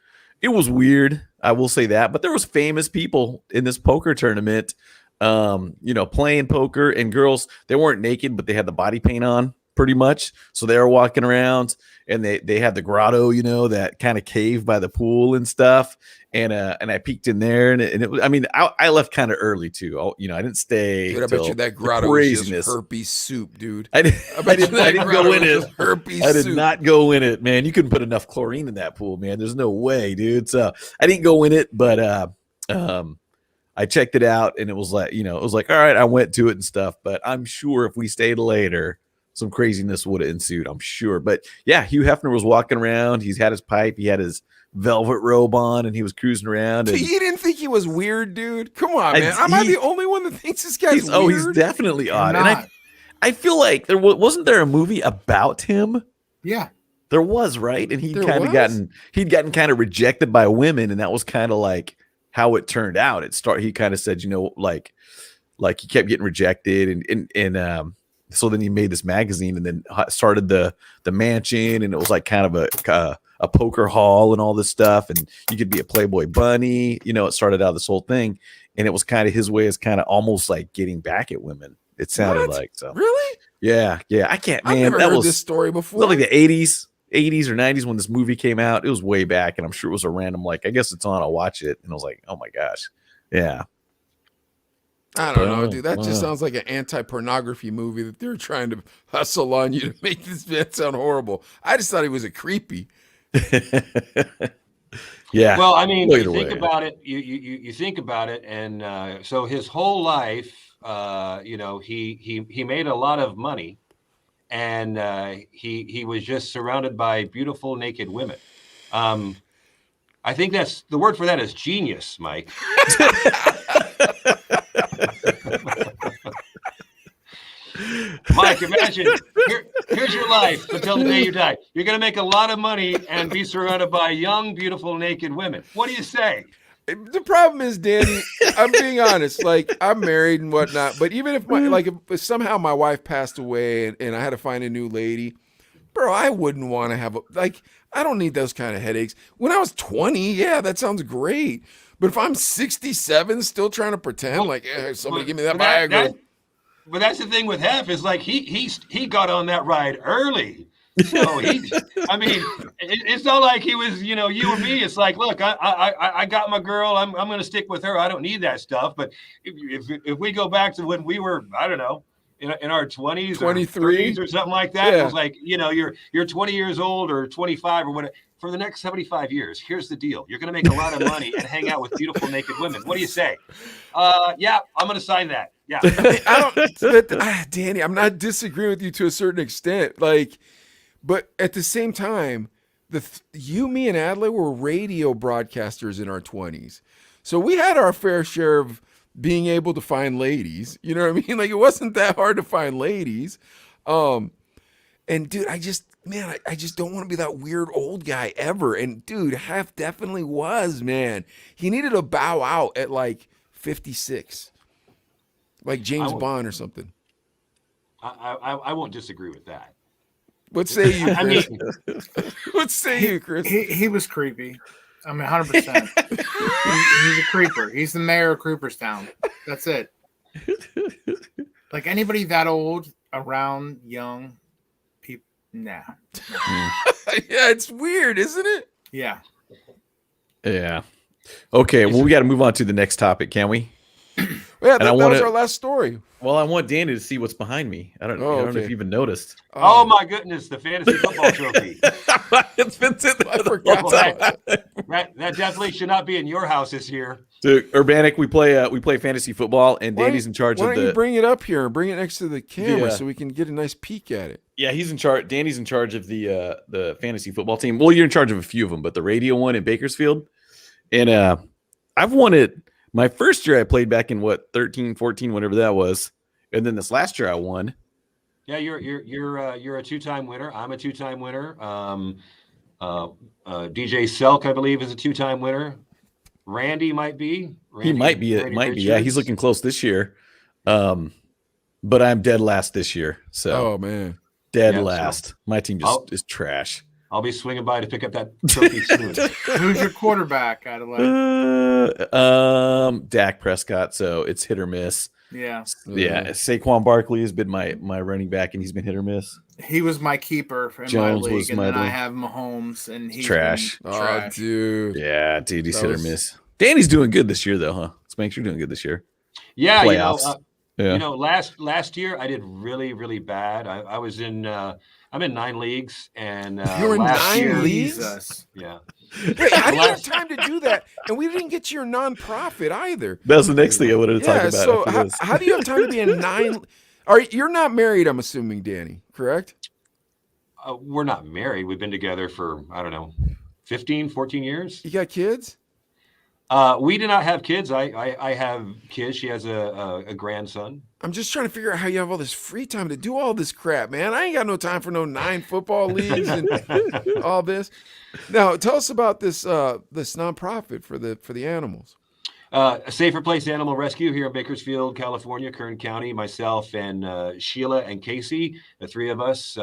weird. I will say that, but there was famous people in this poker tournament, playing poker, and girls, they weren't naked, but they had the body paint on pretty much. So they were walking around, and they had the grotto, that kind of cave by the pool and stuff. And I peeked in there, and it was, I mean, I left kind of early too. I didn't stay. Dude, I bet you that grotto was just herpes soup, dude. I didn't go in it. Herpes I did soup. not go in it, man. You couldn't put enough chlorine in that pool, man. There's no way, dude. So I didn't go in it, but I checked it out, and it was like, it was like, all right, I went to it and stuff. But I'm sure if we stayed later, some craziness would have ensued. I'm sure. But yeah, Hugh Hefner was walking around. He's had his pipe. He had his velvet robe on, and he was cruising around. And you didn't think he was weird, dude? Come on, man. Am I the only one that thinks this guy's weird? Oh, he's definitely odd. And I feel like wasn't there a movie about him? Yeah. There was, right? And he'd gotten kind of rejected by women, and that was kind of like how it turned out. He kind of said, like he kept getting rejected, and so then he made this magazine, and then started the mansion, and it was like kind of a poker hall and all this stuff, and you could be a Playboy bunny. It started out this whole thing, and it was kind of his way as kind of almost like getting back at women. It sounded like so. Really? Yeah. I can't, man. I've never heard this story before. It was like the 80s or 90s when this movie came out. It was way back, and I'm sure it was a random, like, I guess it's on, I'll watch it. And I was like, oh my gosh. Yeah. I don't know, dude. That just sounds like an anti-pornography movie that they're trying to hustle on you to make this man sound horrible. I just thought he was a creepy. Yeah. Well, I mean, you think about it. You think about it, and so his whole life, he made a lot of money, and he was just surrounded by beautiful naked women. I think that's the word for that is genius, Mike. Mike, imagine here's your life until the day you die. You're going to make a lot of money and be surrounded by young, beautiful, naked women. What do you say? The problem is, Danny, I'm being honest. Like, I'm married and whatnot, but even if if somehow my wife passed away and I had to find a new lady, bro, I wouldn't want to have I don't need those kind of headaches. When I was 20, yeah, that sounds great. But if I'm 67, still trying to pretend somebody give me that Viagra. But that's the thing with Hef is like he got on that ride early. So I mean, it's not like he was, you or me. It's like, look, I got my girl. I'm going to stick with her. I don't need that stuff. But if we go back to when we were, I don't know, in our 20s, 23 or something like that, yeah. It was like, you're 20 years old or 25 or whatever. For the next 75 years, here's the deal. You're going to make a lot of money and hang out with beautiful naked women. What do you say? Yeah, I'm going to sign that. Yeah. Danny, I'm not disagreeing with you to a certain extent. But at the same time, you, me, and Adlai were radio broadcasters in our 20s. So we had our fair share of being able to find ladies. You know what I mean? Like, it wasn't that hard to find ladies. And dude, I just don't want to be that weird old guy ever. And dude, Hef definitely was, man. He needed to bow out at like 56, like James Bond or something. I won't disagree with that. What say you, Chris? I mean, what say you, Chris? He was creepy. I mean, 100%. He's a creeper. He's the mayor of Cooperstown. That's it. Like anybody that old around young people, nah. Yeah, it's weird, isn't it? Yeah. Yeah. Okay, well, we got to move on to the next topic, can we? Yeah, that was our last story. Well, I want Danny to see what's behind me. I don't know if you even noticed. Oh my goodness, the fantasy football trophy. It's been sitting there. I forgot. That definitely should not be in your house this year. Dude, Urbanic, we play fantasy football, and Danny's in charge of Why don't you bring it up here and bring it next to the camera so we can get a nice peek at it? Yeah, he's in charge. Danny's in charge of the fantasy football team. Well, you're in charge of a few of them, but the radio one in Bakersfield. And I've won it. My first year I played back in 13, 14, whatever that was. And then this last year I won. Yeah, you're a two-time winner. I'm a two-time winner. DJ Selk, I believe, is a two-time winner. Randy might be. He might be. It might be. Yeah, he's looking close this year. But I'm dead last this year. So, oh man, dead last. So my team just is trash. I'll be swinging by to pick up that trophy soon. Who's your quarterback, Adelaide? Dak Prescott. So it's hit or miss. Yeah. Saquon Barkley has been my running back, and he's been hit or miss. He was my keeper in Jones my league, was and my then I league. have Mahomes, and he's trash. Oh, dude. Yeah, dude, he's hit or miss. Danny's doing good this year, though, huh? Spanks, you're doing good this year. Yeah, playoffs. Last year I did really, really bad. I was in. I'm in 9 leagues, and you were in 9 leagues. Jesus. Yeah. Wait, how do you have time to do that? And we didn't get to your nonprofit either. That's the next thing I wanted to talk about. So how do you have time to be in 9? You're not married, I'm assuming, Danny, correct? We're not married. We've been together for, I don't know, 15, 14 years. You got kids? We do not have kids. I have kids. She has a grandson. I'm just trying to figure out how you have all this free time to do all this crap, man. I ain't got no time for no 9 football leagues and all this. Now, tell us about this nonprofit for the animals. A Safer Place Animal Rescue here in Bakersfield, California, Kern County. Myself and Sheila and Casey, the 3 of us,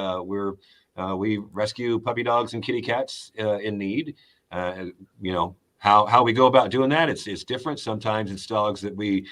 we rescue puppy dogs and kitty cats in need. How we go about doing that, it's different. Sometimes it's dogs that we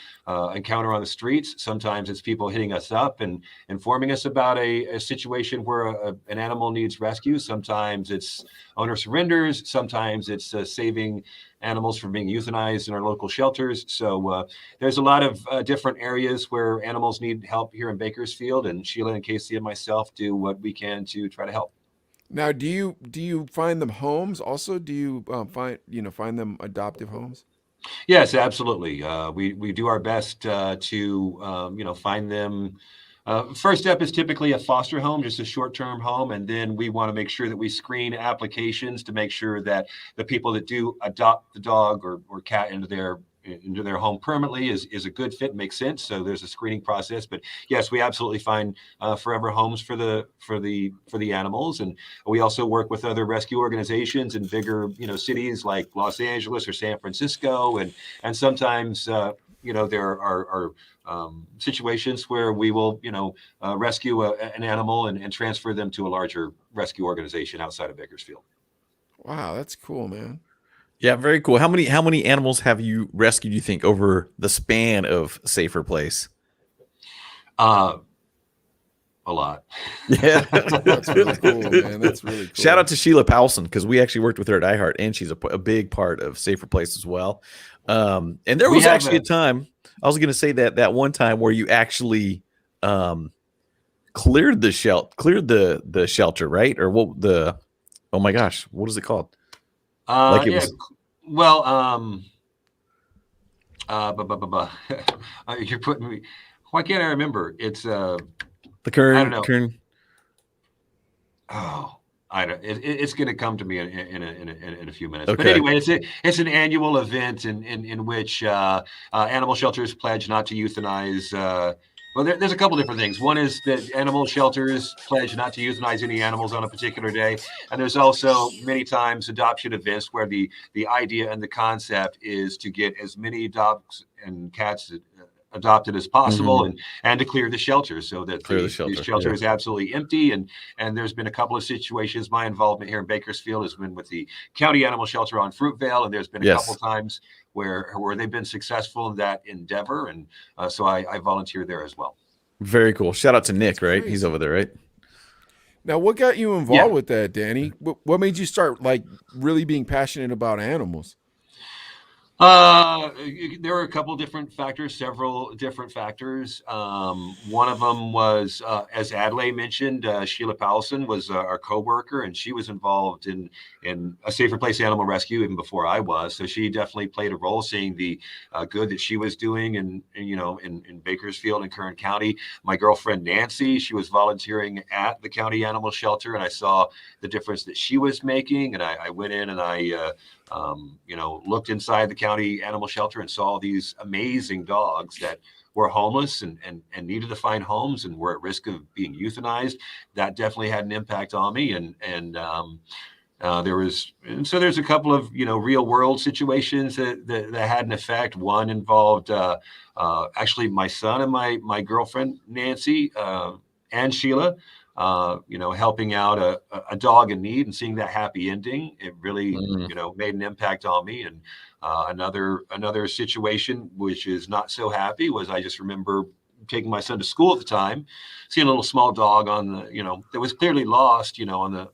encounter on the streets. Sometimes it's people hitting us up and informing us about a situation where an animal needs rescue. Sometimes it's owner surrenders. Sometimes it's saving animals from being euthanized in our local shelters. So there's a lot of different areas where animals need help here in Bakersfield, and Sheila and Casey and myself do what we can to try to help. Now, do you find them homes? Also, do you find them adoptive homes? Yes, absolutely. We do our best to find them. First step is typically a foster home, just a short-term home, and then we want to make sure that we screen applications to make sure that the people that do adopt the dog or cat into their home permanently is a good fit, makes sense. So there's a screening process. But yes, we absolutely find forever homes for the animals, and we also work with other rescue organizations in bigger cities like Los Angeles or San Francisco, and sometimes there are situations where we will rescue an animal and transfer them to a larger rescue organization outside of Bakersfield. Wow, that's cool, man. Yeah, very cool. How many animals have you rescued, you think, over the span of Safer Place? a lot. Yeah. That's really cool, man. That's really cool. Shout out to Sheila Powelson, because we actually worked with her at iHeart, and she's a big part of Safer Place as well. And there was actually a time, I was going to say that one time where you actually cleared the shelter, right? Or what oh my gosh, what is it called? Like it was. Well, you're putting me. Why can't I remember? It's the Kern. I don't know. Kern. Oh, I don't. It's going to come to me in a few minutes. Okay. But anyway, it's an annual event in which animal shelters pledge not to euthanize. Well, there's a couple different things. One is that animal shelters pledge not to euthanize any animals on a particular day, and there's also many times adoption events where the idea and the concept is to get as many dogs and cats adopted as possible, and to clear the shelter so that the shelter is absolutely empty. And there's been a couple of situations. My involvement here in Bakersfield has been with the county animal shelter on Fruitvale, and there's been a couple times where they've been successful in that endeavor, and so I volunteer there as well. Very cool. Shout out to Nick, right? He's over there, right? Now, what got you involved with that, Danny? What made you start like really being passionate about animals? There were a couple different factors, several different factors. One of them was, as Adlai mentioned, Sheila Powelson was our coworker, and she was involved in a Safer Place Animal Rescue even before I was. So she definitely played a role, seeing the good that she was doing in Bakersfield and Kern County. My girlfriend Nancy, she was volunteering at the county animal shelter, and I saw the difference that she was making, and I went in and I looked inside the county animal shelter and saw these amazing dogs that were homeless and needed to find homes and were at risk of being euthanized. That definitely had an impact on me. There's a couple of, real world situations that had an effect. One involved actually my son and my girlfriend, Nancy, and Sheila, helping out a dog in need and seeing that happy ending. It really, made an impact on me. And another situation, which is not so happy, was I just remember taking my son to school at the time, seeing a little small dog on the, that was clearly lost, on the,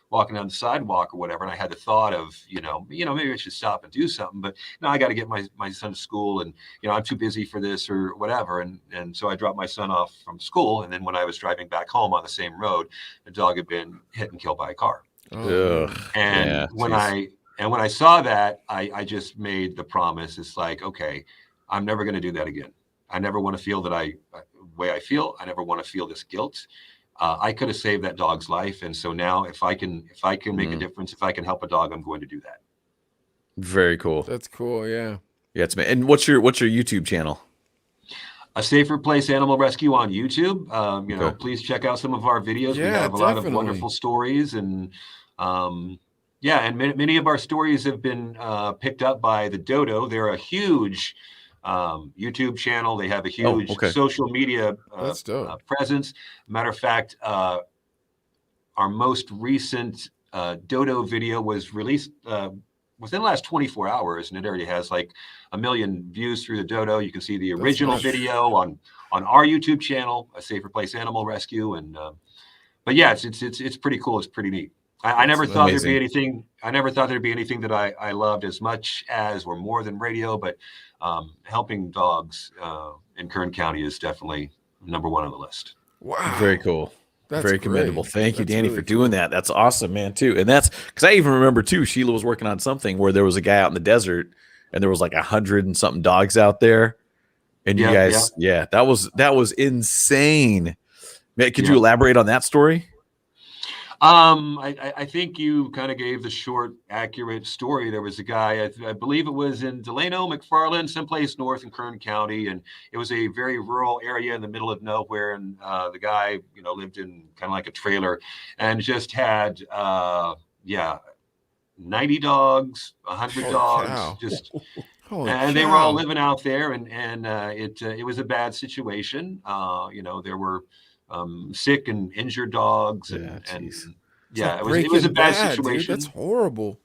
walking down the sidewalk or whatever. And I had the thought of, maybe I should stop and do something, but no, I got to get my son to school, and, I'm too busy for this or whatever. And so I dropped my son off from school. And then when I was driving back home on the same road, the dog had been hit and killed by a car. When I saw that, I just made the promise. It's like, okay, I'm never going to do that again. I never want to feel the way I feel. I never want to feel this guilt. I could have saved that dog's life, and so now if I can make a difference, if I can help a dog, I'm going to do that. Very cool. That's cool. Yeah. Yeah. And what's your YouTube channel? A Safer Place Animal Rescue on YouTube. Please check out some of our videos. Yeah, we have a lot of wonderful stories, and and many of our stories have been picked up by the Dodo. They're a huge YouTube channel. They have a huge social media presence. Matter of fact, our most recent Dodo video was released within the last 24 hours, and it already has like 1 million views through the Dodo. You can see the original video on our YouTube channel, A Safer Place Animal Rescue, and but yeah, it's pretty cool. It's pretty neat. I never thought there'd be anything. I never thought there'd be anything that I loved as much as, or more than, radio. But helping dogs in Kern County is definitely number one on the list. Wow, very cool. That's very great. commendable. Thank you, Danny, for doing that. That's awesome, man. Too, and that's because I even remember too. Sheila was working on something where there was a guy out in the desert, and there was like 100 and something dogs out there, and you guys, that was insane. Man, could you elaborate on that story? I think you kind of gave the short, accurate story. There was a guy, I believe it was in Delano, McFarland, someplace north in Kern County, and it was a very rural area in the middle of nowhere. And the guy, lived in kind of like a trailer, and just had 90 dogs, 100 dogs, cow. just. And they were all living out there, and it was a bad situation. There were sick and injured dogs, it was a bad situation. Dude, that's horrible.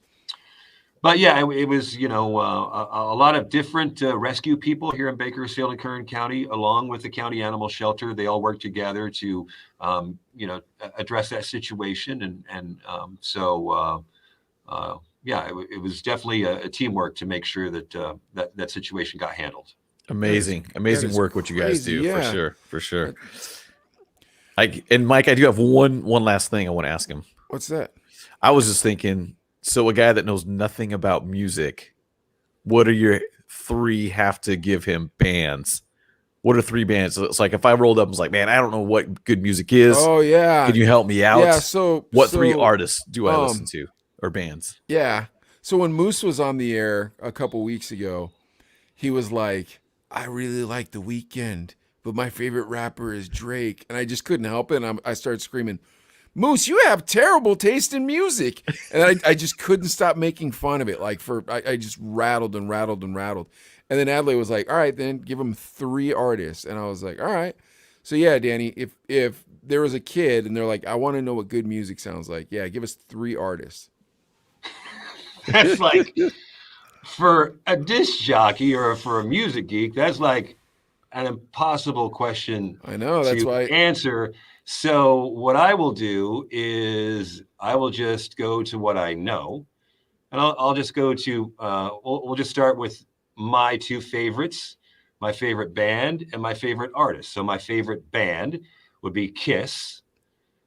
But yeah, it was, a lot of different rescue people here in Bakersfield and Kern County, along with the county animal shelter. They all worked together to, address that situation. It was definitely a teamwork to make sure that that situation got handled. Amazing work what you guys do, yeah. for sure. And Mike, I do have one last thing I want to ask him. What's that? I was just thinking, so a guy that knows nothing about music, what are your 3 have to give him bands? What are 3 bands? So it's like if I rolled up and was like, man, I don't know what good music is. Oh yeah. Can you help me out? Yeah. So what 3 artists do I listen to or bands? Yeah. So when Moose was on the air a couple weeks ago, he was like, I really like The Weeknd, but my favorite rapper is Drake. And I just couldn't help it. And I started screaming, Moose, you have terrible taste in music. And I just couldn't stop making fun of it. I just rattled and rattled and rattled. And then Adley was like, all right, then give him 3 artists. And I was like, all right. So yeah, Danny, if there was a kid and they're like, I want to know what good music sounds like. Yeah, give us 3 artists. That's like, for a disc jockey or for a music geek, that's like an impossible question. I know, that's why answer. So what I will do is I will just go to what I know, and I'll just go to. We'll just start with my 2 favorites, my favorite band and my favorite artist. So my favorite band would be Kiss.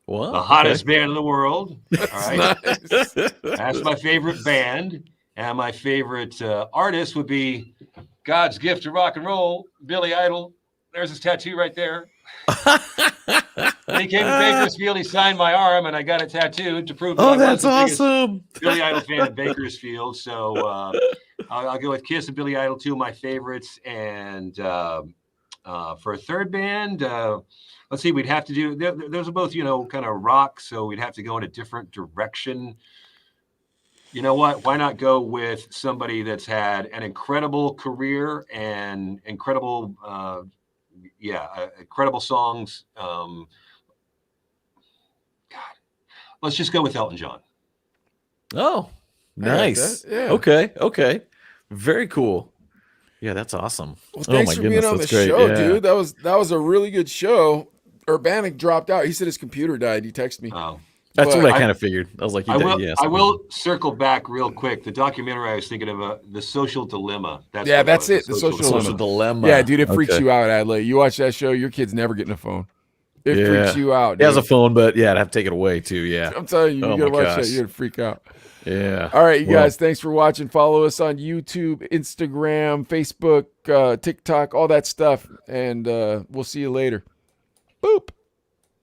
Well, the hottest band in the world. All right. Nice. That's my favorite band. And my favorite artist would be God's gift to rock and roll, Billy Idol. There's his tattoo right there. When he came to Bakersfield, he signed my arm, and I got it tattooed to prove that I was the awesome. Billy Idol fan in Bakersfield. So I'll go with Kiss and Billy Idol, 2 of my favorites. And for a third band, let's see, we'd have to do, those are both, kind of rock, so we'd have to go in a different direction. You know what? Why not go with somebody that's had an incredible career and incredible, incredible songs. God, let's just go with Elton John. Oh, nice. Yeah. Okay. Very cool. Yeah, that's awesome. Well, thanks for being on the show, dude. That was a really good show. Urbanic dropped out. He said his computer died. He texted me. Oh. That's what I kind of figured. I was like, I will circle back real quick. The documentary I was thinking of, The Social Dilemma. That's it. The social dilemma. Yeah, dude, it freaks you out, Adley. You watch that show, your kid's never getting a phone. It freaks you out. Dude. He has a phone, but I'd have to take it away too. Yeah, I'm telling you, you gotta watch that. You're gonna freak out. Yeah. All right, you guys. Thanks for watching. Follow us on YouTube, Instagram, Facebook, TikTok, all that stuff, and we'll see you later. Boop.